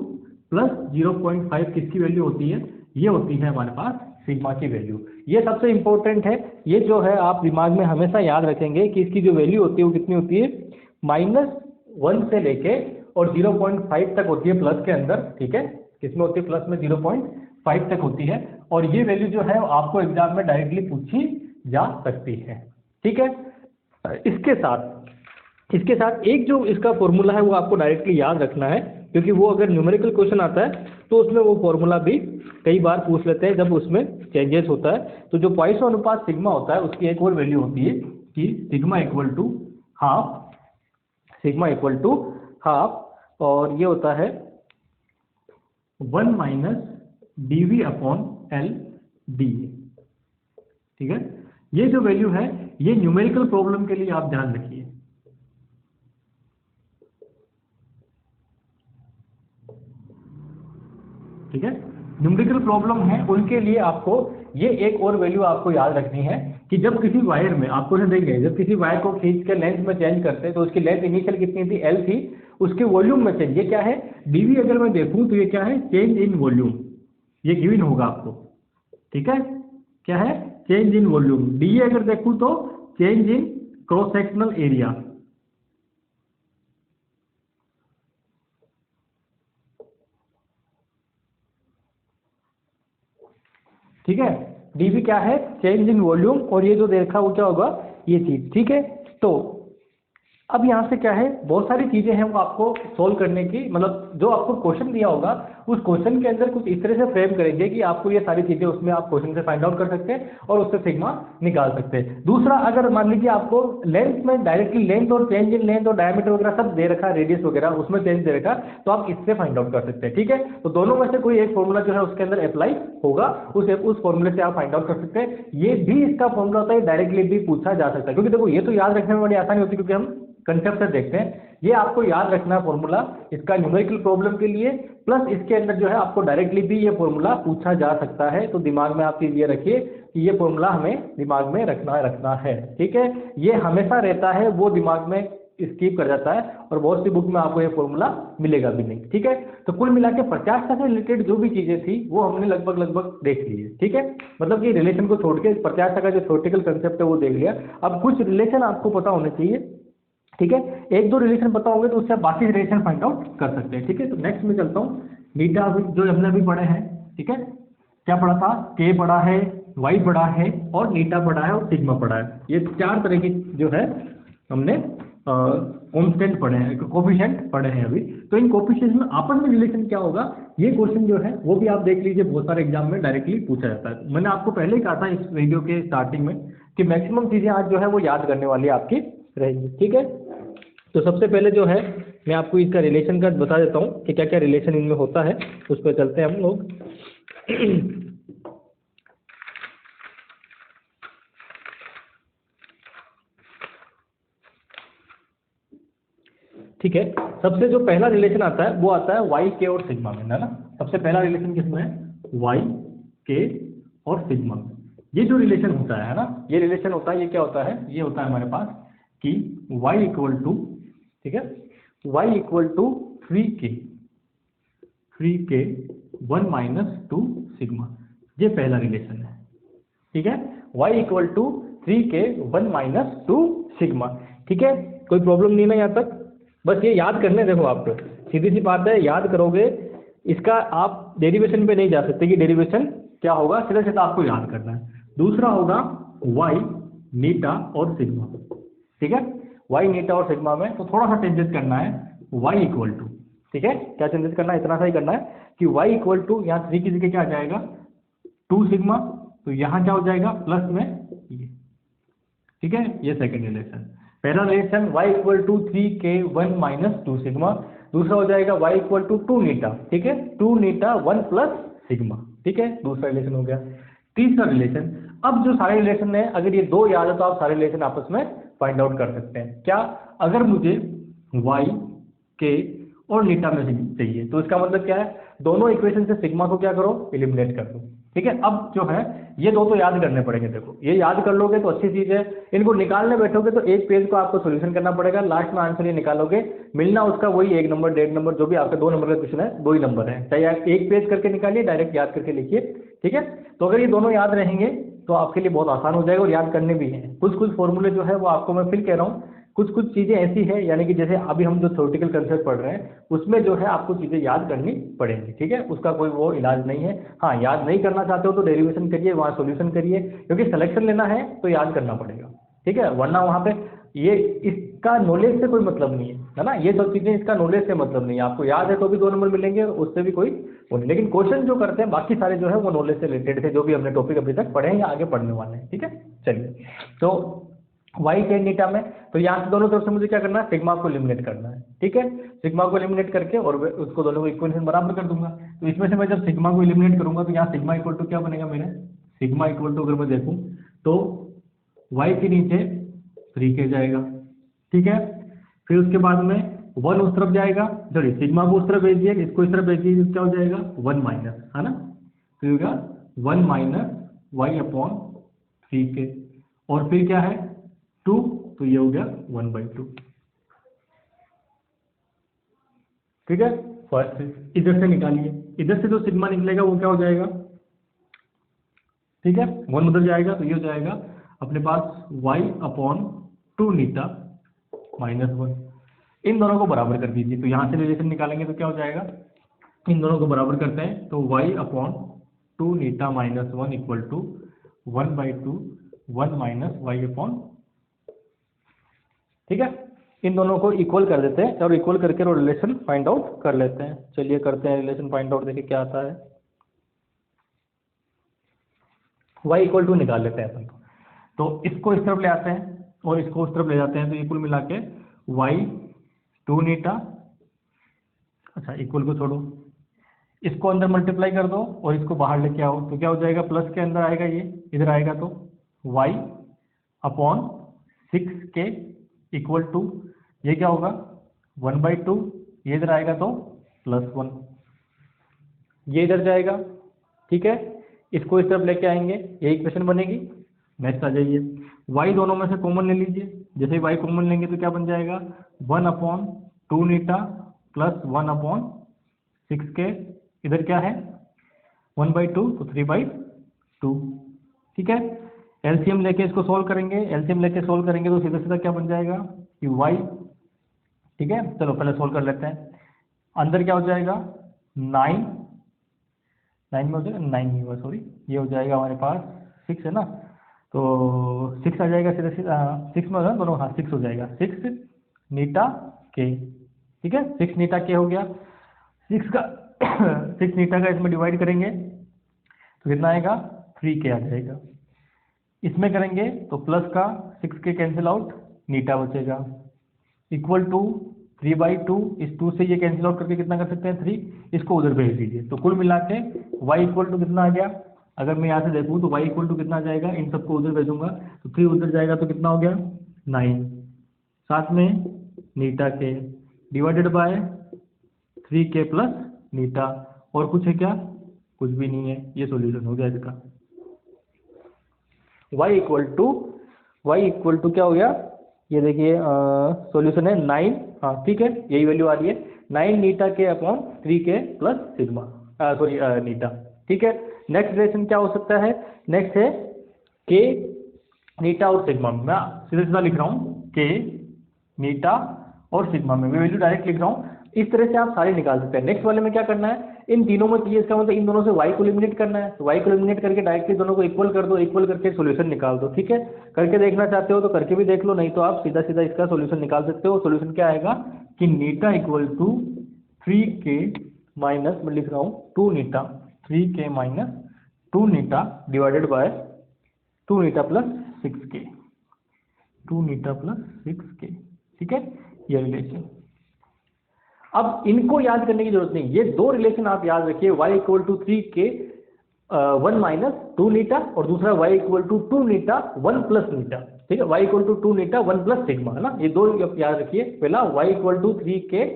A: प्लस 0.5 किसकी वैल्यू होती है, ये होती है हमारे पास सिग्मा की वैल्यू। ये सबसे इंपॉर्टेंट है, ये जो है आप दिमाग में हमेशा याद रखेंगे कि इसकी जो वैल्यू होती है वो कितनी होती है, -1 से लेके और 0.5 तक होती है प्लस के अंदर, ठीक है, किसमें होती है, प्लस में 0.5 तक होती है। और ये वैल्यू जो है आपको एग्जाम में डायरेक्टली पूछी जा सकती है, ठीक है। इसके साथ एक जो इसका फॉर्मूला है वो आपको डायरेक्टली याद रखना है, क्योंकि वो अगर न्यूमेरिकल क्वेश्चन आता है तो उसमें वो फॉर्मूला भी कई बार पूछ लेते हैं जब उसमें चेंजेस होता है। तो जो पॉइसन अनुपात सिग्मा होता है उसकी एक और वैल्यू होती है कि sigma equal to half, sigma equal to half, और ये होता है 1 minus dv upon L D, ठीक है। ये जो वैल्यू है ये न्यूमेरिकल प्रॉब्लम के लिए आप ध्यान रखिए, ठीक है, न्यूमेरिकल प्रॉब्लम है उनके लिए आपको ये एक और वैल्यू आपको याद रखनी है कि जब किसी वायर में आपको देंगे, जब किसी वायर को खींच के लेंथ में चेंज करते हैं तो उसकी लेंथ इनिशियल कितनी थी, एल थी, उसके वॉल्यूम में चेंज, ये क्या है, डीवी अगर मैं देखूं तो ये क्या है, चेंज इन वॉल्यूम, ये गिवन होगा आपको, ठीक है, क्या है, चेंज इन वॉल्यूम। डी अगर देखूं तो चेंज इन क्रॉस सेक्शनल एरिया, ठीक है। dV क्या है, चेंज इन वॉल्यूम, और ये जो दे रखा है वो क्या होगा, ये चीज, ठीक है। तो अब यहाँ से क्या है, बहुत सारी चीजें हैं वो आपको सोल्व करने की, मतलब जो आपको क्वेश्चन दिया होगा उस क्वेश्चन के अंदर कुछ इस तरह से फ्रेम करेंगे कि आपको ये सारी चीजें उसमें आप क्वेश्चन से फाइंड आउट कर सकते हैं और उससे सिग्मा निकाल सकते हैं। दूसरा, अगर मान लीजिए आपको लेंथ में डायरेक्टली लेंथ और चेंज इन लेंथ और डायमीटर वगैरह सब दे रखा है, रेडियस वगैरह उसमें चेंज दे रखा, तो आप इससे फाइंड आउट कर सकते हैं, ठीक है। तो दोनों में से कोई एक फॉर्मूला जो है उसके अंदर अप्लाई होगा, उस फॉर्मूले से आप फाइंड आउट कर सकते हैं। ये भी इसका फॉर्मूला होता है, डायरेक्टली भी पूछा जा सकता है, क्योंकि देखो ये तो याद रखने में बड़ी आसानी होती है, क्योंकि हम कंसेप्ट से देखते हैं। ये आपको याद रखना फॉर्मूला इसका न्यूमेरिकल प्रॉब्लम के लिए, प्लस इसके अंदर जो है आपको डायरेक्टली भी ये फॉर्मूला पूछा जा सकता है। तो दिमाग में आप चीज ये रखिए कि ये फॉर्मूला हमें दिमाग में रखना है, ठीक है। ये हमेशा रहता है, वो दिमाग में स्किप कर जाता है, और बहुत सी बुक में आपको ये फॉर्मूला मिलेगा भी नहीं, ठीक है। तो कुल मिला के प्रत्यास्थता से रिलेटेड जो भी चीजें थी वो हमने लगभग देख ली है, ठीक है। मतलब कि रिलेशन को छोड़ के प्रत्यास्थता का जो थ्योरेटिकल कंसेप्ट है वो देख लिया। अब कुछ रिलेशन आपको पता होने चाहिए, ठीक है। एक दो रिलेशन पता होंगे तो उससे आप बाकी रिलेशन फाइंड आउट कर सकते हैं, ठीक है। तो नेक्स्ट में चलता हूँ, बीटा जो हमने अभी पढ़े हैं, ठीक है। क्या पढ़ा था, के पढ़ा है, वाई पढ़ा है, और नीटा पढ़ा है, और सिग्मा पढ़ा है। ये चार तरह की जो है हमने कांस्टेंट पढ़े हैं, कोफिशिएंट पढ़े हैं अभी। तो इन कोफिशिएंट में आपस में रिलेशन क्या होगा, ये क्वेश्चन जो है वो भी आप देख लीजिए, बहुत सारे एग्जाम में डायरेक्टली पूछा जाता है। मैंने आपको पहले ही कहा था इस वीडियो के स्टार्टिंग में कि मैक्सिमम चीजें आज जो है वो याद करने वाली आपकी रहेंगी, ठीक है। तो सबसे पहले जो है मैं आपको इसका रिलेशन का बता देता हूँ कि क्या क्या रिलेशन इनमें होता है, उस पर चलते हैं हम लोग। ठीक है। सबसे जो पहला रिलेशन आता है वो आता है वाई के और सिग्मा में, है ना। सबसे पहला रिलेशन किसमें है, वाई के और सिग्मा में। ये जो रिलेशन होता है ना, ये रिलेशन होता है, ये क्या होता है, ये होता है हमारे पास कि y इक्वल टू, ठीक है, y equal to 3k 1 minus 2 sigma. ये पहला रिलेशन है, ठीक है। y equal to 3k 1 minus 2 sigma, ठीक है। कोई प्रॉब्लम नहीं ना यहाँ तक, बस ये याद करने देखो, आप सीधी सी बात है, याद करोगे इसका, आप डेरिवेशन पे नहीं जा सकते कि डेरिवेशन क्या होगा, सीधा सीधा आपको याद करना है। दूसरा होगा y नीटा और सिग्मा, ठीक है। y नीटा और सिग्मा में तो थोड़ा सा चेंजेस करना है, y इक्वल टू, ठीक है। क्या चेंजेस करना है, इतना सा ही करना है कि y इक्वल टू, यहाँ 3 की जगह क्या आ जाएगा 2 सिग्मा, तो यहाँ क्या हो जाएगा प्लस में ये, ठीक है। ये सेकंड रिलेशन। पहला relation y equal to 3k 1 minus 2 sigma, दूसरा हो जाएगा y इक्वल टू 2 नीटा, ठीक है, 2 नीटा 1 प्लस सिग्मा, ठीक है। दूसरा रिलेशन हो गया। तीसरा रिलेशन, अब जो सारे रिलेशन है अगर ये दो याद है तो आप सारे रिलेशन आपस में फाइंड आउट कर सकते हैं। क्या, अगर मुझे y के और नीटा में चाहिए तो इसका मतलब क्या है, दोनों इक्वेशन से सिग्मा को क्या करो, एलिमिनेट कर दो, ठीक है। अब जो है ये दो तो याद करने पड़ेंगे, देखो ये याद कर लोगे तो अच्छी चीज है, इनको निकालने बैठोगे तो एक पेज को आपको सॉल्यूशन करना पड़ेगा, लास्ट में आंसर ये निकालोगे, मिलना उसका वही 1 नंबर 1.5 नंबर, जो भी आपका 2 नंबर का क्वेश्चन है 2 ही नंबर है, चाहे आप एक पेज करके निकालिए, डायरेक्ट याद करके लिखिए, ठीक है। तो अगर ये दोनों याद रहेंगे तो आपके लिए बहुत आसान हो जाएगा, और याद करने भी हैं। कुछ फॉर्मूले जो है वो आपको मैं फिर कह रहा हूँ, कुछ चीज़ें ऐसी है, यानी कि जैसे अभी हम जो थ्योरेटिकल कंसेप्ट पढ़ रहे हैं उसमें जो है आपको चीज़ें याद करनी पड़ेंगी, ठीक है। उसका कोई वो इलाज नहीं है। हाँ, याद नहीं करना चाहते हो तो डेरिवेशन करिए, वहाँ सॉल्यूशन करिए, क्योंकि सिलेक्शन लेना है तो याद करना पड़ेगा, ठीक है। वरना वहाँ पे ये इसका नॉलेज से कोई मतलब नहीं है ना, ये सब चीज़ें इसका नॉलेज से मतलब नहीं है। आपको याद है तो भी 2 नंबर मिलेंगे, उससे भी कोई वो नहीं। लेकिन क्वेश्चन जो करते हैं बाकी सारे जो है वो नॉलेज से रिलेटेड थे, जो भी हमने टॉपिक अभी तक पढ़े हैं या आगे पढ़ने वाले हैं, ठीक है। चलिए, तो वाई टेन नीटा में, तो यहाँ से दोनों तरफ से मुझे क्या करना है, सिग्मा को एलिमिनेट करना है, ठीक है। सिग्मा को एलिमिनेट करके और उसको दोनों को इक्वेशन बराबर कर दूंगा। तो इसमें से मैं जब सिग्मा को एलिमिनेट करूंगा तो यहाँ सिग्मा इक्वल टू क्या बनेगा मेरा, सिग्मा इक्वल टू अगर मैं देखूँ तो वाई के नीचे 3k जाएगा, ठीक है। फिर उसके बाद में 1 उस तरफ जाएगा, सॉरी सिग्मा को उस तरफ भेज दिया, इसको इस तरफ भेज दिया, क्या हो जाएगा 1 माइनस, है ना। तो होगा 1 माइनस वाई अपॉन 3k, और फिर क्या है 2, तो ये हो गया 1/2, ठीक है। फर्स्ट इधर से निकालिए, इधर से जो सिग्मा निकलेगा वो क्या हो जाएगा, ठीक है, 1 उधर जाएगा तो ये हो जाएगा अपने पास y अपॉन 2 नीटा माइनस 1। इन दोनों को बराबर कर दीजिए, तो यहाँ से रिलेशन निकालेंगे तो क्या हो जाएगा, इन दोनों को बराबर करते हैं तो y अपॉन टू नीटा minus one equal to 1/2 1 minus Y upon, ठीक है। इन दोनों को इक्वल कर देते हैं और इक्वल करके रिलेशन फाइंड आउट कर लेते हैं। चलिए करते हैं रिलेशन फाइंड आउट, देखिए क्या आता है। y इक्वल टू निकाल लेते हैं अपन तो इसको इस तरफ ले आते हैं और इसको उस तरफ ले जाते हैं, तो इक्वल मिला के y 2 नीटा, अच्छा इक्वल को छोड़ो, इसको अंदर मल्टीप्लाई कर दो और इसको बाहर लेके आओ, तो क्या हो जाएगा, प्लस के अंदर आएगा, ये इधर आएगा, तो y upon 6k equal to, ये क्या होगा 1/2, ये इधर आएगा तो +1, ये इधर जाएगा, ठीक है। इसको इस तरफ लेके आएंगे, ये इक्वेशन बनेगी। नेक्स्ट आ जाइए, y दोनों में से कॉमन ले लीजिए, जैसे ही y कॉमन लेंगे तो क्या बन जाएगा 1/2 नीटा प्लस 1/6k, इधर क्या है 1/2 तो 3/2, ठीक है। एलसीएम लेके इसको सोल्व करेंगे, एलसीएम लेके सोल्व करेंगे तो सीधा सीधा क्या बन जाएगा कि y, ठीक है। चलो पहले सोल्व कर लेते हैं। अंदर क्या हो जाएगा 9 में हो जाएगा, 9 नहीं हुआ सॉरी, ये हो जाएगा हमारे पास 6 है ना, तो 6 आ जाएगा सीधा सीधा, 6 में हो जाएगा दोनों, हाँ 6 हो जाएगा, 6 नीटा के, ठीक है। 6 नीटा के हो गया, 6 का 6 नीटा का इसमें डिवाइड करेंगे तो कितना आएगा 3k आ जाएगा। इसमें करेंगे तो प्लस का 6k कैंसिल आउट, नीटा बचेगा इक्वल टू 3/2, इस 2 से ये कैंसिल आउट करके कितना कर सकते हैं 3, इसको उधर भेज दीजिए, तो कुल मिला के y इक्वल टू कितना आ गया, अगर मैं यहाँ से देखूँ तो y इक्वल टू कितना आ जाएगा, इन सबको उधर भेजूंगा तो 3 उधर जाएगा तो कितना हो गया 9, साथ में नीटा के डिवाइडेड बाय 3k प्लस नीटा, और कुछ है क्या, कुछ भी नहीं है, ये सॉल्यूशन हो गया इसका। y इक्वल टू क्या हो गया, ये देखिए सॉल्यूशन है 9, हाँ ठीक है, यही वैल्यू आ रही है 9 eta K upon 3k plus sigma, sorry eta, ठीक है। नेक्स्ट रिलेशन क्या हो सकता है, नेक्स्ट है k नीटा और सिग्मा में, मैं सीधा सीधा लिख रहा हूँ k नीटा और सिग्मा में, मैं वैल्यू डायरेक्ट लिख रहा हूँ। इस तरह से आप सारे निकाल सकते हैं। नेक्स्ट वाले में क्या करना है, इन तीनों में चाहिए, इसका मतलब इन दोनों से y को एलिमिनेट करना है, तो y को एलिमिनेट करके डायरेक्टली दोनों को इक्वल कर दो, इक्वल करके सॉल्यूशन निकाल दो, ठीक है। करके देखना चाहते हो तो करके भी देख लो, नहीं तो आप सीधा सीधा इसका सॉल्यूशन निकाल सकते हो। सॉल्यूशन क्या आएगा कि नीटा इक्वल टू 3k माइनस, मैं लिख रहा हूँ 2 नीटा, 3k minus 2 Neeta divided by 2 Neeta plus 6k, 2 Neeta plus 6k, ठीक है, ये रिलेशन। अब इनको याद करने की जरूरत नहीं, ये दो रिलेशन आप याद रखिए, y equal to 3k 1 minus 2 eta और दूसरा y equal to 2 eta 1 plus eta, ठीक है, y equal to 2 eta 1 plus sigma, है ना, ये दो याद रखिए। पहला y equal to 3k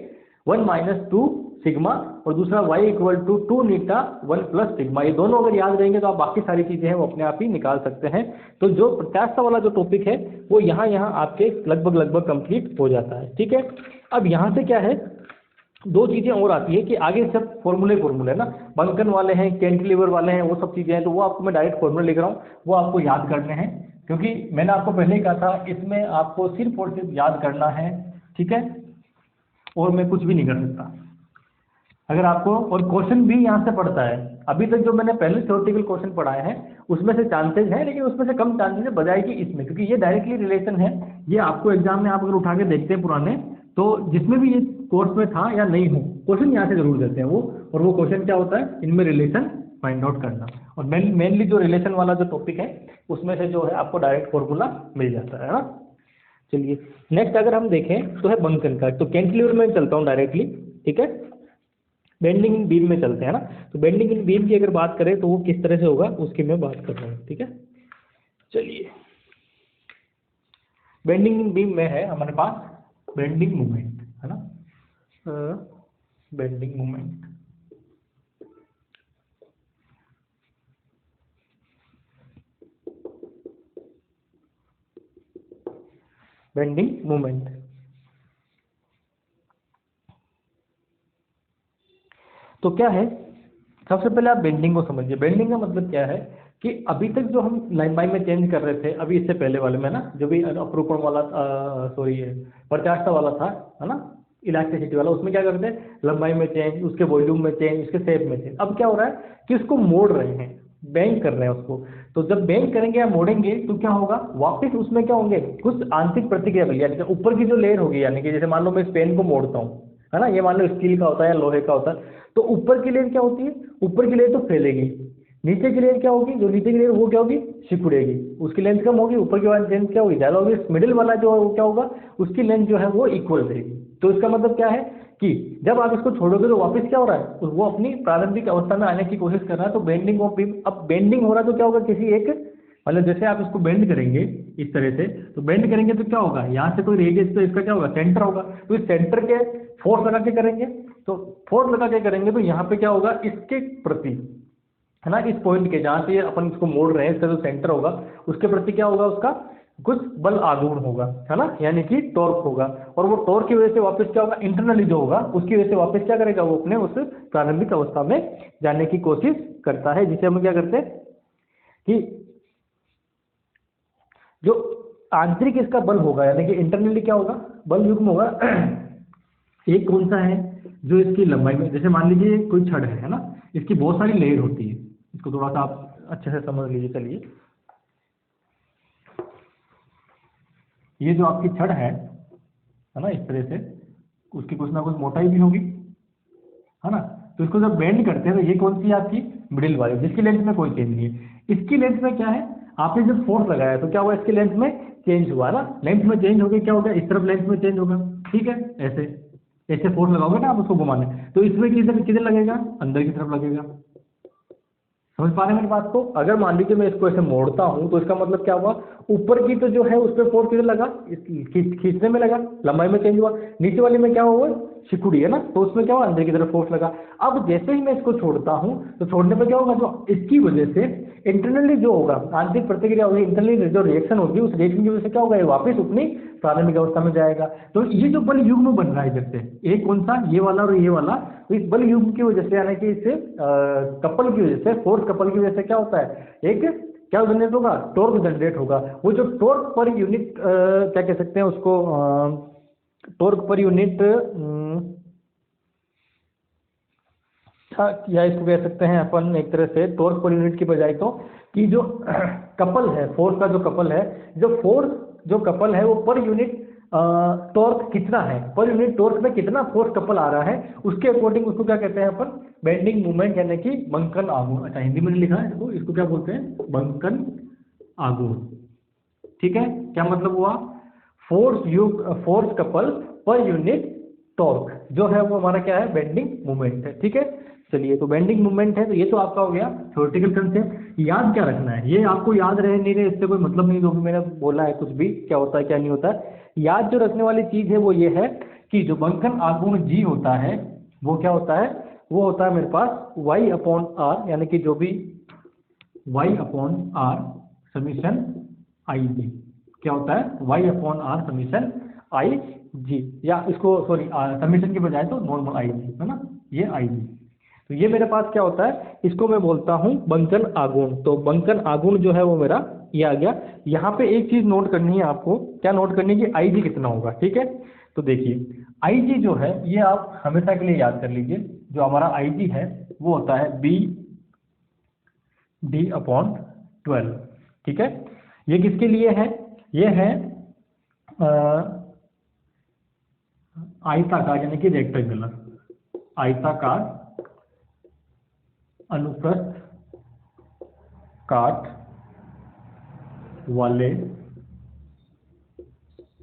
A: 1 minus 2 sigma और दूसरा y equal to 2 eta 1 plus sigma, ये दोनों अगर याद रहेंगे तो आप बाकी सारी चीजें हैं वो अपने आप ही निकाल सकते हैं। तो जो प्रत्यास्थता वाला जो टॉपिक है वो यहाँ आपके लगभग कंप्लीट हो जाता है, ठीक है। अब यहाँ से क्या है, दो चीजें और आती है कि आगे सब फॉर्मूले है ना, बंकन वाले हैं, कैंटिलीवर वाले हैं, वो सब चीजें हैं, तो वो आपको मैं डायरेक्ट फॉर्मूले लिख रहा हूँ, वो आपको याद करने हैं, क्योंकि मैंने आपको पहले ही कहा था इसमें आपको सिर्फ और सिर्फ याद करना है, ठीक है, और मैं कुछ भी नहीं कर सकता अगर आपको, और क्वेश्चन भी यहाँ से पड़ता है। अभी तक जो मैंने पहले थ्योरेटिकल क्वेश्चन पढ़ाए हैं उसमें से चांसेस हैं, लेकिन उसमें से कम चांसेस है बजाय कि इसमें, क्योंकि ये डायरेक्टली रिलेशन है, ये आपको एग्जाम में आप अगर उठा के देखते हैं पुराने, तो जिसमें भी ये कोर्स में था या नहीं हो, क्वेश्चन यहाँ से जरूर देते हैं वो, और वो क्वेश्चन क्या होता है, इनमें रिलेशन फाइंड आउट करना, और मेनली जो रिलेशन वाला जो टॉपिक है उसमें से जो है आपको डायरेक्ट फॉर्मूला मिल जाता है ना। चलिए नेक्स्ट अगर हम देखें तो है बंकन का, तो कैंटिलीवर में चलता हूँ डायरेक्टली, ठीक है, बेंडिंग इन बीम में चलते हैं ना। तो बेंडिंग इन बीम की अगर बात करें तो वो किस तरह से होगा उसकी मैं बात कर रहा हूँ, ठीक है। चलिए बेंडिंग इन बीम में है हमारे पास बेंडिंग मोमेंट, है ना, बेंडिंग मोमेंट, बेंडिंग मोमेंट। तो क्या है, सबसे पहले आप बेंडिंग को समझिए। बेंडिंग का मतलब क्या है कि अभी तक जो हम लाइन बाई में चेंज कर रहे थे, अभी इससे पहले वाले में ना, जो भी अपरूपण वाला सॉरी प्रत्यास्थता वाला था, है ना, इलास्टिसिटी वाला, उसमें क्या करते हैं, लंबाई में चेंज, उसके वॉल्यूम में चेंज, उसके शेप में चेंज। अब क्या हो रहा है कि उसको मोड़ रहे हैं, बेंड कर रहे हैं उसको। तो जब बेंड करेंगे या मोड़ेंगे तो क्या होगा, वापस उसमें क्या होंगे, कुछ आंतरिक प्रतिक्रिया मिलेगी, यानी कि ऊपर की जो लेयर होगी, यानी कि जैसे मान लो मैं इस पेन को मोड़ता हूँ, है ना, ये मान लो स्टील का होता है या लोहे का होता है, तो ऊपर की लेयर क्या होती है, ऊपर की लेयर तो फैलेगी, नीचे की लेयर क्या होगी, जो नीचे की लेयर वो क्या होगी, सिकुड़ेगी, उसकी लेंथ कम होगी, ऊपर की वाली लेंथ क्या होगी, ज्यादा होगी, मिडिल वाला जो है वो क्या होगा, उसकी लेंथ जो है वो इक्वल रहेगी। तो इसका मतलब क्या है कि जब आप इसको छोड़ोगे तो वापस क्या हो रहा है, तो वो अपनी प्रारंभिक अवस्था में आने की कोशिश कर रहा है। तो बेंडिंग ऑफ बीम, अब बेंडिंग हो रहा है तो क्या होगा, किसी एक, मतलब जैसे आप इसको बेंड करेंगे इस तरह से, तो बेंड करेंगे तो क्या होगा, यहाँ से कोई रेडियस, तो इसका क्या होगा, सेंटर होगा, तो इस सेंटर के फोर्स लगा के करेंगे, तो फोर्स लगा के करेंगे तो यहाँ पे क्या होगा, इसके प्रति, है ना, इस पॉइंट के जहाँ से अपन इसको मोड़ रहे हैं, इसका जो सेंटर होगा उसके प्रति क्या होगा, उसका कुछ बल आघूर्ण होगा, है ना, यानी कि टॉर्क होगा, और वो टॉर्क की वजह से वापस क्या होगा, इंटरनली जो होगा उसकी वजह से वापस क्या करेगा, वो अपने उस प्रारंभिक अवस्था में जाने की कोशिश करता है, जिसे हम क्या करते हैं कि जो आंतरिक इसका बल होगा, यानी कि इंटरनली क्या होगा, बल युग्म होगा। एक कौन सा है, जो इसकी लंबाई में, जैसे मान लीजिए कोई छड़ है ना, इसकी बहुत सारी लेयर होती है, इसको थोड़ा सा आप अच्छे से समझ लीजिए। चलिए, ये जो आपकी छड़ है ना, इस तरह से उसकी कुछ ना कुछ मोटाई भी होगी, है ना, तो इसको जब बेंड करते हैं तो ये कौन सी है आपकी, मिडिल वाली, जिसकी लेंथ में कोई चेंज नहीं है। इसकी लेंथ में क्या है, आपने जब फोर्स लगाया तो क्या हुआ, इसकी लेंथ में चेंज हुआ ना, लेंथ में चेंज हो गया, क्या होगा, इस तरफ लेंथ में चेंज होगा, ठीक है, ऐसे ऐसे फोर्स लगाओगे ना आप उसको घुमाने, तो इसमें किधर किधर लगेगा, अंदर की तरफ लगेगा। समझ पा रहे हैं मेरी बात को, अगर मान लीजिए मैं इसको ऐसे मोड़ता हूं तो इसका मतलब क्या हुआ, ऊपर की तो जो है उस पर फोर्स किधर लगा, खींचने में लगा, लंबाई में चेंज हुआ, नीचे वाली में क्या हुआ, सिकुड़ी, है ना, तो उसमें क्या हुआ, अंदर की तरफ फोर्स लगा। अब जैसे ही मैं इसको छोड़ता हूं तो छोड़ने पर क्या होगा, जो इसकी वजह से इंटरनली जो होगा, आंतरिक प्रतिक्रिया होगी, इंटरनली जो रिएक्शन होगी, उस रिएक्शन की वजह से क्या होगा, ये वापस अपनी प्रारंभिक अवस्था में जाएगा। तो ये जो बल युग्म बन रहा है इधर से, एक कौन सा, ये वाला और ये वाला, तो इस बल युग्म की वजह से, यानी कि इस कपल की वजह से, फोर्स कपल की वजह से क्या होता है, एक क्या जनरेट होगा, टॉर्क जनरेट होगा। वो जो टॉर्क पर यूनिट क्या कह सकते हैं उसको, टॉर्क पर यूनिट, या इसको कह सकते हैं अपन एक तरह से टॉर्क पर यूनिट की बजाय, तो कि जो कपल है, फोर्स का जो कपल है, जो फोर्स जो कपल है वो पर यूनिट टॉर्क कितना है, पर यूनिट टॉर्क में कितना फोर्स कपल आ रहा है, उसके अकॉर्डिंग उसको क्या कहते हैं अपन, बेंडिंग मूवमेंट, यानी कि बंकन आघूर्ण। अच्छा, हिंदी में लिखा है इसको, इसको क्या बोलते हैं, बंकन आघूर्ण। ठीक है, क्या मतलब हुआ, force couple per unit torque जो है वो हमारा क्या है, बेंडिंग मूवमेंट है। ठीक है, चलिए, तो बेंडिंग मूवमेंट है, तो ये तो आपका हो गया थ्योरेटिकल कंसेप्ट। याद क्या रखना है, ये आपको याद रहे नहीं रहे इससे कोई मतलब नहीं, जो भी मैंने बोला है कुछ भी, क्या होता है क्या नहीं होता है। याद जो रखने वाली चीज है वो ये है कि जो बंकन आघूर्ण जी होता है वो क्या होता है, वो होता है मेरे पास y अपॉन आर, यानी कि जो भी y अपॉन आर समीशन आई जी, क्या होता है, y अपॉन आर समीशन आई जी, या इसको सॉरी समीशन की बजाय तो नॉर्मल आई जी, है ना, ये आई जी। तो ये मेरे पास क्या होता है, इसको मैं बोलता हूं बंकन आघूर्ण। तो बंकन आघूर्ण जो है वो मेरा ये आ गया। यहाँ पे एक चीज नोट करनी है आपको, क्या नोट करनी है कि आई जी कितना होगा। ठीक है, तो देखिए आई जी जो है ये आप हमेशा के लिए याद कर लीजिए, जो हमारा आई जी है वो होता है बी डी अपॉन 12। ठीक है, ये किसके लिए है, ये है आयताकार, यानी कि रेक्टेंगुलर, आयताकार अनुप्रस्थ काट वाले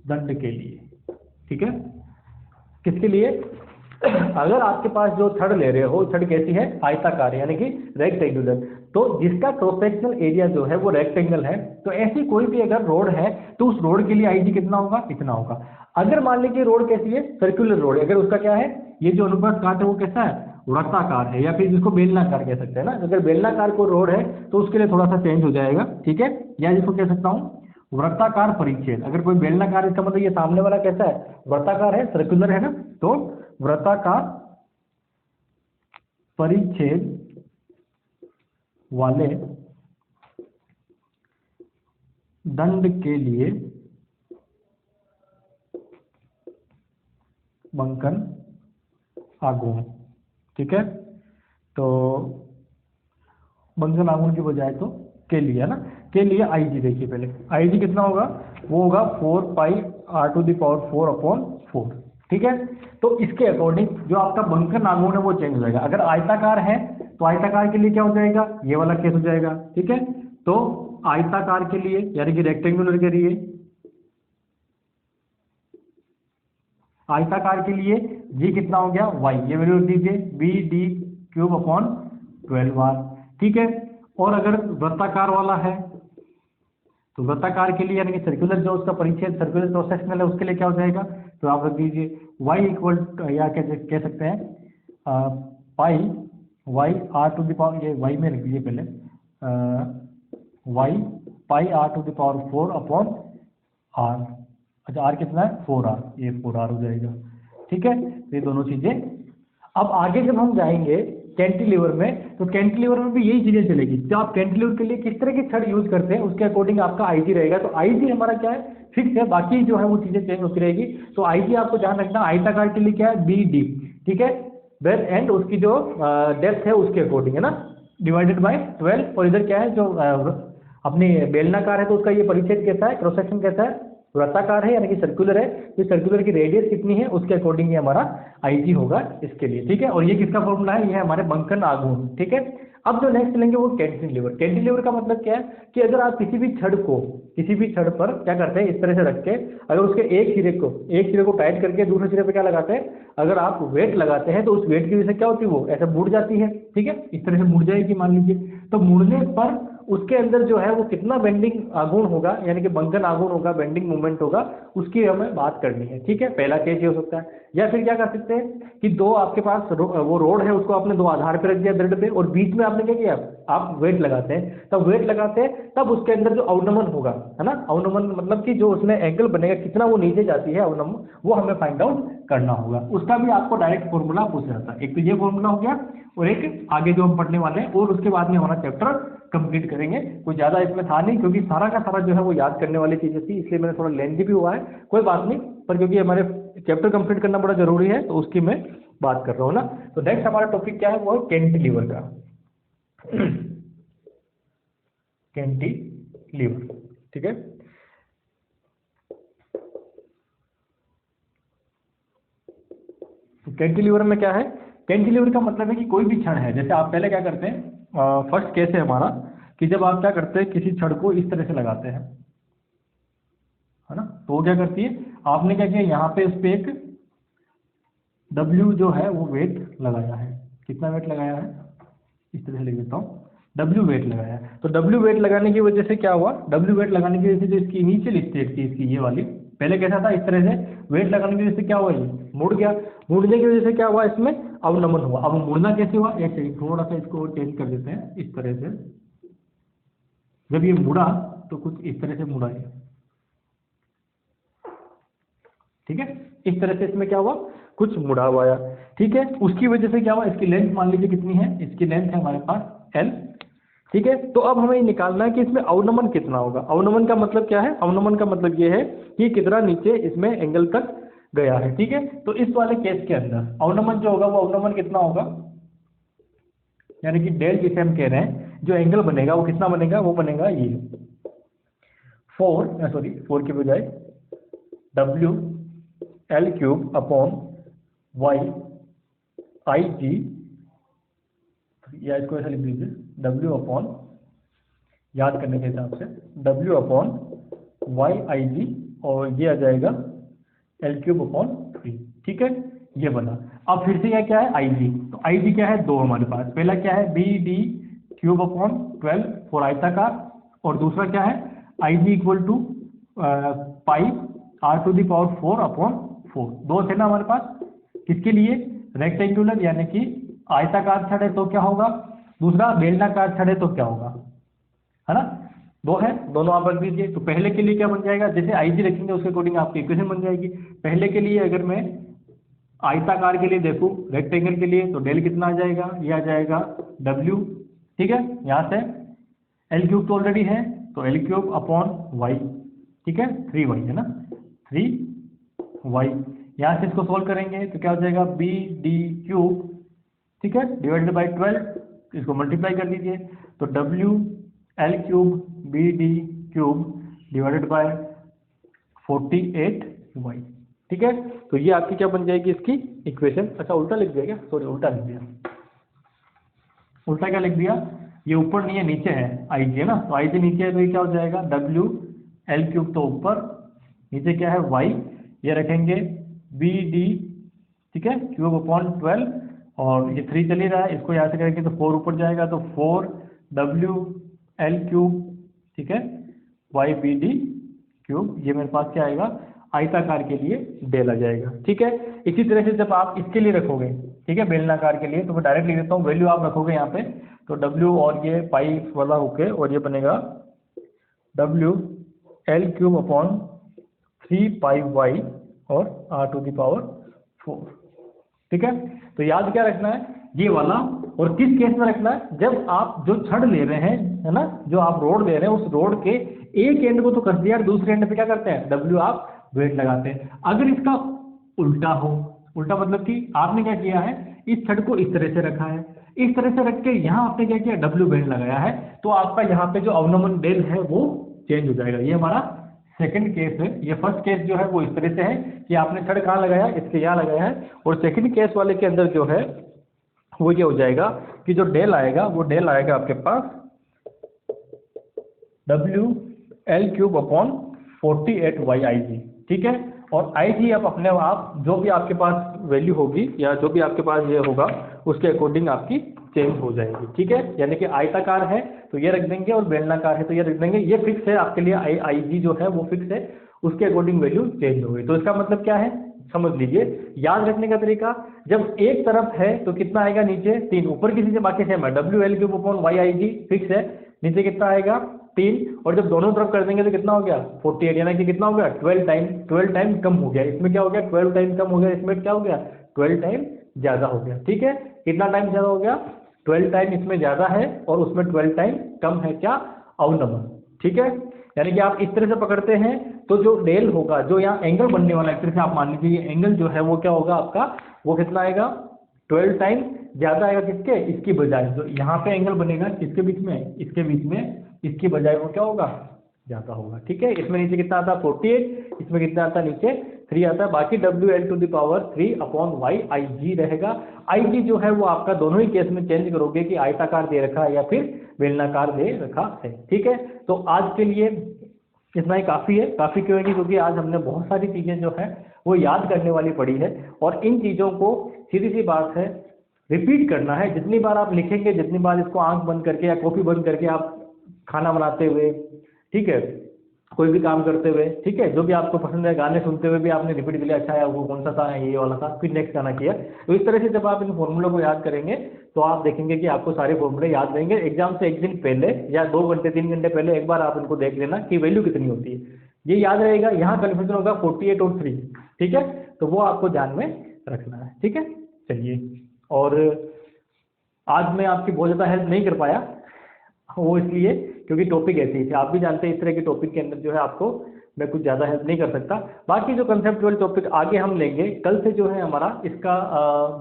A: दंड के लिए। ठीक है, किसके लिए, अगर आपके पास जो छड़ ले रहे हो, छड़ कैसी है, आयताकार यानी कि रेक्टेंगुलर, तो जिसका क्रॉस सेक्शनल एरिया जो है वो रेक्टेंगल है, तो ऐसी कोई भी अगर रोड है तो उस रोड के लिए आई जी कितना होगा, इतना होगा। अगर मान लीजिए रोड कैसी है, सर्कुलर रोड, अगर उसका क्या है, ये जो अनुप्रस्थ काट है वो कैसा है, वृत्ताकार है, या फिर जिसको बेलनाकार कह सकते हैं ना, अगर बेलनाकार को रोड है तो उसके लिए थोड़ा सा चेंज हो जाएगा। ठीक है, या जिसको कह सकता हूँ वृत्ताकार परिच्छेद, अगर कोई बेलनाकार, इसका मतलब ये सामने वाला कैसा है, वृत्ताकार है, सर्कुलर है ना, तो वृत्ताकार परिच्छेद वाले दंड के लिए बंकन आघूर्ण, ठीक है। तो बंकन आघूर्ण की बजाय तो के लिए है ना, के लिए आई जी देखिए पहले, आई जी कितना होगा, वो होगा 4 पाई r⁴ अपॉन 4, ठीक है। तो इसके अकॉर्डिंग जो आपका बंकन आघूर्ण है वो चेंज हो जाएगा। अगर आयताकार है तो आयताकार के लिए क्या हो जाएगा, ये वाला केस हो जाएगा, ठीक है। तो आयताकार के लिए यानी कि रेक्टेंगुलर के लिए, आयताकार के लिए जी कितना हो गया y, ये वैल्यू दीजिए bd³ अपॉन 12r, ठीक है। और अगर वृत्ताकार वाला है तो वृत्ताकार के लिए यानी कि सर्कुलर जो उसका परिच्छेद सर्कुलर क्रॉस सेक्शनल है उसके लिए क्या हो जाएगा, तो आप रख दीजिए y इक्वल या कह सकते हैं पाई y r⁴, ये y में रख दीजिए पहले, y पाई r⁴ अपॉन r, अच्छा r कितना है 4r, ये 4r हो जाएगा, ठीक है। तो ये दोनों चीजें। अब आगे जब हम जाएंगे कैंटिलीवर में, तो कैंटिलीवर में भी यही चीजें चलेगी। जो आप कैंटिलीवर के लिए किस तरह की छड़ यूज करते हैं उसके अकॉर्डिंग आपका आईजी रहेगा। तो आईजी हमारा क्या है, फिक्स है, बाकी जो है वो चीजें चेंज होती रहेगी। तो आईजी आपको ध्यान रखना, आयताकार के लिए क्या है बी डी, ठीक है, ब्रेथ एंड उसकी जो डेप्थ है उसके अकॉर्डिंग है ना, डिवाइडेड बाय 12। और इधर क्या है जो अपनी बेलनाकार है तो उसका ये परिच्छेद कैसा है, क्रॉस सेक्शन कैसा है, वृत्ताकार है यानी कि सर्कुलर है, तो सर्कुलर की रेडियस कितनी है उसके अकॉर्डिंग ये हमारा आईजी होगा इसके लिए, ठीक है। और ये किसका फॉर्मूला है, ये है हमारे बंकन आघूर्ण, ठीक है। अब जो नेक्स्ट लेंगे वो कैंटिलीवर। कैंटिलीवर का मतलब क्या है कि अगर आप किसी भी छड़ पर क्या करते हैं, इस तरह से रख के अगर उसके एक सिरे को टाइट करके दूसरे सिरे पे क्या लगाते हैं, अगर आप वेट लगाते हैं तो उस वेट की वजह से क्या होती है, वो ऐसे मुड़ जाती है, ठीक है, इस तरह से मुड़ जाएगी मान लीजिए। तो मुड़ने पर उसके अंदर जो है वो कितना बेंडिंग आघूर्ण होगा यानी कि बंकन आघूर्ण होगा, बेंडिंग मूवमेंट होगा, उसकी हमें बात करनी है, ठीक है। पहला केस ये हो सकता है। या फिर क्या कर सकते हैं कि दो आपके पास वो रोड है, उसको आपने दो आधार पे रख दिया दृढ़ पे, और बीच में आपने क्या किया, आप वेट लगाते हैं, तब वेट लगाते हैं तब उसके अंदर जो अवनमन होगा है ना, अवनमन मतलब कि जो उसमें एंगल बनेगा कितना वो नीचे जाती है अवनमन, वो हमें फाइंड आउट करना होगा। उसका भी आपको डायरेक्ट फॉर्मूला पूछ जाता है। एक तो ये फॉर्मूला हो गया और एक आगे जो हम पढ़ने वाले हैं, और उसके बाद में हमारा चैप्टर कंप्लीट करेंगे। कोई ज़्यादा इसमें था नहीं क्योंकि सारा का सारा जो है वो याद करने वाली चीज़ें थी, इसलिए मैंने थोड़ा लेंथी भी हुआ है, कोई बात नहीं, पर क्योंकि हमारे चैप्टर कंप्लीट करना बड़ा जरूरी है तो उसकी मैं बात कर रहा हूँ ना। तो नेक्स्ट हमारा टॉपिक क्या है, वो है कैंटिलीवर का। कैंटिलीवर, ठीक है। तो कैंटिलीवर में क्या है, कैंटिलीवर का मतलब है कि कोई भी छड़ है, जैसे आप पहले क्या करते हैं, फर्स्ट केस है हमारा कि जब आप क्या करते हैं किसी छड़ को इस तरह से लगाते हैं, है ना, तो वो क्या करती है, आपने क्या किया यहाँ पे उस पर एक W जो है वो वेट लगाया है, कितना वेट लगाया है, इस तरह से लिख देता हूँ, W वेट लगाया है। तो W वेट लगाने की वजह से क्या हुआ, W वेट लगाने की वजह से जो इसकी इनिशियल स्टेट थी इसकी ये वाली, पहले कैसा था, इस तरह से वेट लगाने की वजह से क्या हुआ, ये मुड़ गया, मुड़ने की वजह से क्या हुआ, इसमें अवनमन हुआ। अब मुड़ना कैसे हुआ, एक सेकंड थोड़ा सा इसको चेंज कर देते हैं, इस तरह से जब ये मुड़ा तो कुछ इस तरह से मुड़ा है, ठीक है, इस तरह से इसमें क्या हुआ, कुछ मुड़ा हुआ आया, ठीक है। उसकी वजह से क्या हुआ, इसकी लेंथ मान लीजिए कितनी है, इसकी लेंथ है हमारे पास L, ठीक है। तो अब हमें निकालना है कि इसमें अवनमन कितना होगा। अवनमन का मतलब क्या है, अवनमन का मतलब ये है कि कितना नीचे इसमें एंगल तक गया है, ठीक है। तो इस वाले केस के अंदर अवनमन जो होगा वो अवनमन कितना होगा, यानी कि डेल जिसे हम कह रहे हैं, जो एंगल बनेगा वो कितना बनेगा, वो बनेगा ये 4 की बजाय WL³ अपॉन Y IG, या इसको ऐसा लिख दीजिए W अपॉन, याद करने के हिसाब से W अपॉन YIG, और ये आ जाएगा L³ अपॉन 3, ठीक है, ये बना। अब फिर से यह क्या है IG, तो IG क्या है, दो हमारे पास, पहला क्या है BD³ अपॉन 12 फॉर आयताकार, और दूसरा क्या है IG equal to pi r⁴ upon 4, दो थे ना हमारे पास, किसके लिए, रेक्टेंगुलर यानी कि आयताकार छड़ है तो क्या होगा, दूसरा बेलनाकार छड़ है तो क्या होगा, है ना, दो है, दोनों आप रख दीजिए। तो पहले के लिए क्या बन जाएगा, जैसे IG रखेंगे उसके अकॉर्डिंग आपकी इक्वेशन बन जाएगी। पहले के लिए अगर मैं आयताकार के लिए देखूं, रेक्टेंगल के लिए, तो डेल कितना आ जाएगा, ये आ जाएगा W, ठीक है, यहाँ से L³ तो ऑलरेडी है तो L³ अपॉन Y, ठीक है, 3Y है ना, 3Y, यहाँ से इसको सोल्व करेंगे तो क्या हो जाएगा, बी डी क्यूब, ठीक है, डिवाइडेड बाई 12, इसको मल्टीप्लाई कर दीजिए, तो W L cube B D cube divided by 48y, ठीक है। तो ये आपकी क्या बन जाएगी इसकी इक्वेशन। अच्छा उल्टा लिख दिया क्या, सॉरी उल्टा लिख दिया, उल्टा क्या लिख दिया, ये ऊपर नहीं है नीचे है, आई जी है ना, तो आई जी नीचे है तो ये क्या हो जाएगा, डब्ल्यू एल क्यूब तो ऊपर, नीचे क्या है वाई, ये रखेंगे बी डी, ठीक है, क्यूब अपॉन 12, और ये 3 चल ही रहा है, इसको यहाँ से करेंगे तो 4 ऊपर जाएगा, तो 4 डब्ल्यू एल क्यूब, ठीक है, वाई बी डी क्यूब, ये मेरे पास क्या आएगा, आयताकार के लिए डेल आ जाएगा, ठीक है। इसी तरह से जब आप इसके लिए रखोगे, ठीक है, बेलनाकार के लिए, तो मैं डायरेक्ट लिख देता हूँ, वैल्यू आप रखोगे यहाँ पे, तो डब्ल्यू और ये पाई वाला होके, और ये बनेगा डब्ल्यू एल क्यूब अपॉन 3 पाई वाई और r टू द पावर 4, ठीक है। तो याद क्या रखना है, ये वाला, और किस केस में रखना है, जब आप जो छड़ ले रहे हैं, है ना, जो आप रोड ले रहे हैं, उस रोड के एक एंड को तो कस दिया, दूसरे एंड पे क्या करते हैं, डब्ल्यू आप वेट लगाते हैं। अगर इसका उल्टा हो, उल्टा मतलब कि आपने क्या किया है, इस छड़ को इस तरह से रखा है, इस तरह से रख के यहाँ आपने क्या किया, डब्ल्यू वेट लगाया है, तो आपका यहाँ पे जो अवनमन डेल है वो चेंज हो जाएगा। ये हमारा सेकंड केस है। ये फर्स्ट केस जो है वो इस तरह से है कि आपने छड़ कहाँ लगाया, इसके यहाँ लगाया है, और सेकंड केस वाले के अंदर जो है वो ये हो जाएगा कि जो डेल आएगा वो डेल आएगा आपके पास W L cube upon 48 Y I G, ठीक है। और आई जी आप अपने आप जो भी आपके पास वैल्यू होगी या जो भी आपके पास ये होगा उसके अकॉर्डिंग आपकी चेंज हो जाएगी, ठीक है। यानी कि आयताकार है तो ये रख देंगे और बेलनाकार है तो ये रख देंगे, ये फिक्स है आपके लिए, आई जी जो है वो फिक्स है, उसके अकॉर्डिंग वैल्यू चेंज होगी। तो इसका मतलब क्या है, समझ लीजिए। याद रखने का तरीका, जब एक तरफ है तो कितना आएगा, नीचे 3, ऊपर किसी से बाकी सेम है, W L cube upon Y I G fix है, नीचे कितना आएगा 3, और जब दोनों तरफ कर देंगे तो कितना हो गया 48, यानी कि कितना हो गया 12 टाइम कम हो गया, इसमें क्या हो गया 12 टाइम कम हो गया, इसमें क्या हो गया 12 टाइम ज़्यादा हो गया, ठीक है। कितना टाइम ज़्यादा हो गया, 12 टाइम इसमें ज़्यादा है और उसमें 12 टाइम कम है, क्या अवनमन, ठीक है। यानी कि आप इस तरह से पकड़ते हैं तो जो डेल होगा, जो यहाँ एंगल बनने वाला है, एक तरह से आप मान लीजिए ये एंगल जो है वो क्या होगा आपका, वो कितना आएगा 12 टाइम ज़्यादा आएगा, किसके, इसकी बजाय। तो यहाँ पे एंगल बनेगा किसके बीच में, इसके बीच में, इसकी बजाय वो क्या होगा ज़्यादा होगा, ठीक है। इसमें नीचे कितना आता है 48, इसमें कितना आता है नीचे 3 आता है, बाकी W L to the power 3 upon Y I G रहेगा। आई जी जो है वो आपका दोनों ही केस में चेंज करोगे कि आयताकार दे रखा है या फिर बेलनाकार दे रखा है, ठीक है। तो आज के लिए इतना ही काफ़ी है। काफ़ी क्यों है, क्योंकि आज हमने बहुत सारी चीज़ें जो है वो याद करने वाली पड़ी है, और इन चीज़ों को सीधी सी बात है रिपीट करना है। जितनी बार आप लिखेंगे, जितनी बार इसको आंख बंद करके या कॉपी बंद करके आप खाना बनाते हुए, ठीक है, कोई भी काम करते हुए, ठीक है, जो भी आपको पसंद है, गाने सुनते हुए भी आपने रिपीट कर लिया, अच्छा है वो कौन सा था, ये वाला था, फिर नेक्स्ट गाना किया। तो इस तरह से जब आप इन फॉर्मूलों को याद करेंगे तो आप देखेंगे कि आपको सारे फॉर्मूले याद रहेंगे। एग्जाम से एक दिन पहले या 2 घंटे 3 घंटे पहले एक बार आप इनको देख लेना कि वैल्यू कितनी होती है, ये याद रहेगा। यहाँ कन्फ्यूजन होगा 48 और 3, ठीक है, तो वो आपको ध्यान में रखना है, ठीक है। चलिए, और आज मैं आपकी बहुत ज़्यादा हेल्प नहीं कर पाया, वो इसलिए क्योंकि टॉपिक ऐसी थी, आप भी जानते हैं इस तरह के टॉपिक के अंदर जो है आपको मैं कुछ ज़्यादा हेल्प नहीं कर सकता। बाकी जो कंसेप्चुअल टॉपिक आगे हम लेंगे, कल से जो है हमारा इसका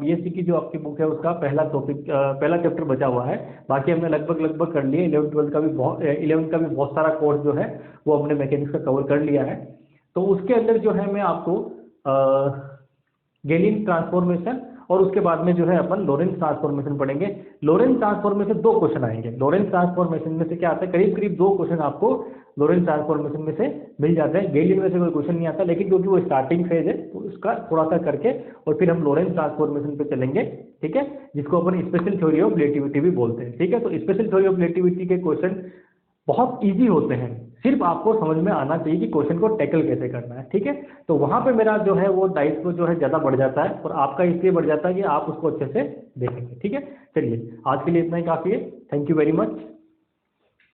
A: बीएससी की जो आपकी बुक है उसका पहला टॉपिक, पहला चैप्टर बचा हुआ है। बाकी हमने लगभग कर लिए, 11th 12th का भी 11th का भी बहुत सारा कोर्स जो है वो हमने मैकेनिक्स का कवर कर लिया है। तो उसके अंदर जो है मैं आपको गेलिन ट्रांसफॉर्मेशन और उसके बाद में जो है अपन लोरेंट्ज ट्रांसफॉर्मेशन पढ़ेंगे। लोरेंट्ज ट्रांसफॉर्मेशन 2 क्वेश्चन आएंगे। लोरेंट्ज ट्रांसफॉर्मेशन में से क्या आता है, करीब करीब 2 क्वेश्चन आपको लोरेंट्ज ट्रांसफॉर्मेशन में से मिल जाते हैं। गेलिन में से कोई क्वेश्चन नहीं आता, लेकिन क्योंकि वो स्टार्टिंग फेज है तो उसका थोड़ा सा करके और फिर हम लोरेंट्ज ट्रांसफॉर्मेशन पे चलेंगे, ठीक है, जिसको अपन स्पेशल थ्योरी ऑफ रिलेटिविटी भी बोलते हैं, ठीक है। तो स्पेशल थ्योरी ऑफ रिलेटिविटी के क्वेश्चन बहुत ईजी होते हैं, सिर्फ आपको समझ में आना चाहिए कि क्वेश्चन को टैकल कैसे करना है, ठीक है। तो वहाँ पे मेरा जो है वो दायित्व जो है ज़्यादा बढ़ जाता है, और आपका इसलिए बढ़ जाता है कि आप उसको अच्छे से देखेंगे, ठीक है। चलिए, आज के लिए इतना ही काफ़ी है। Thank you very much.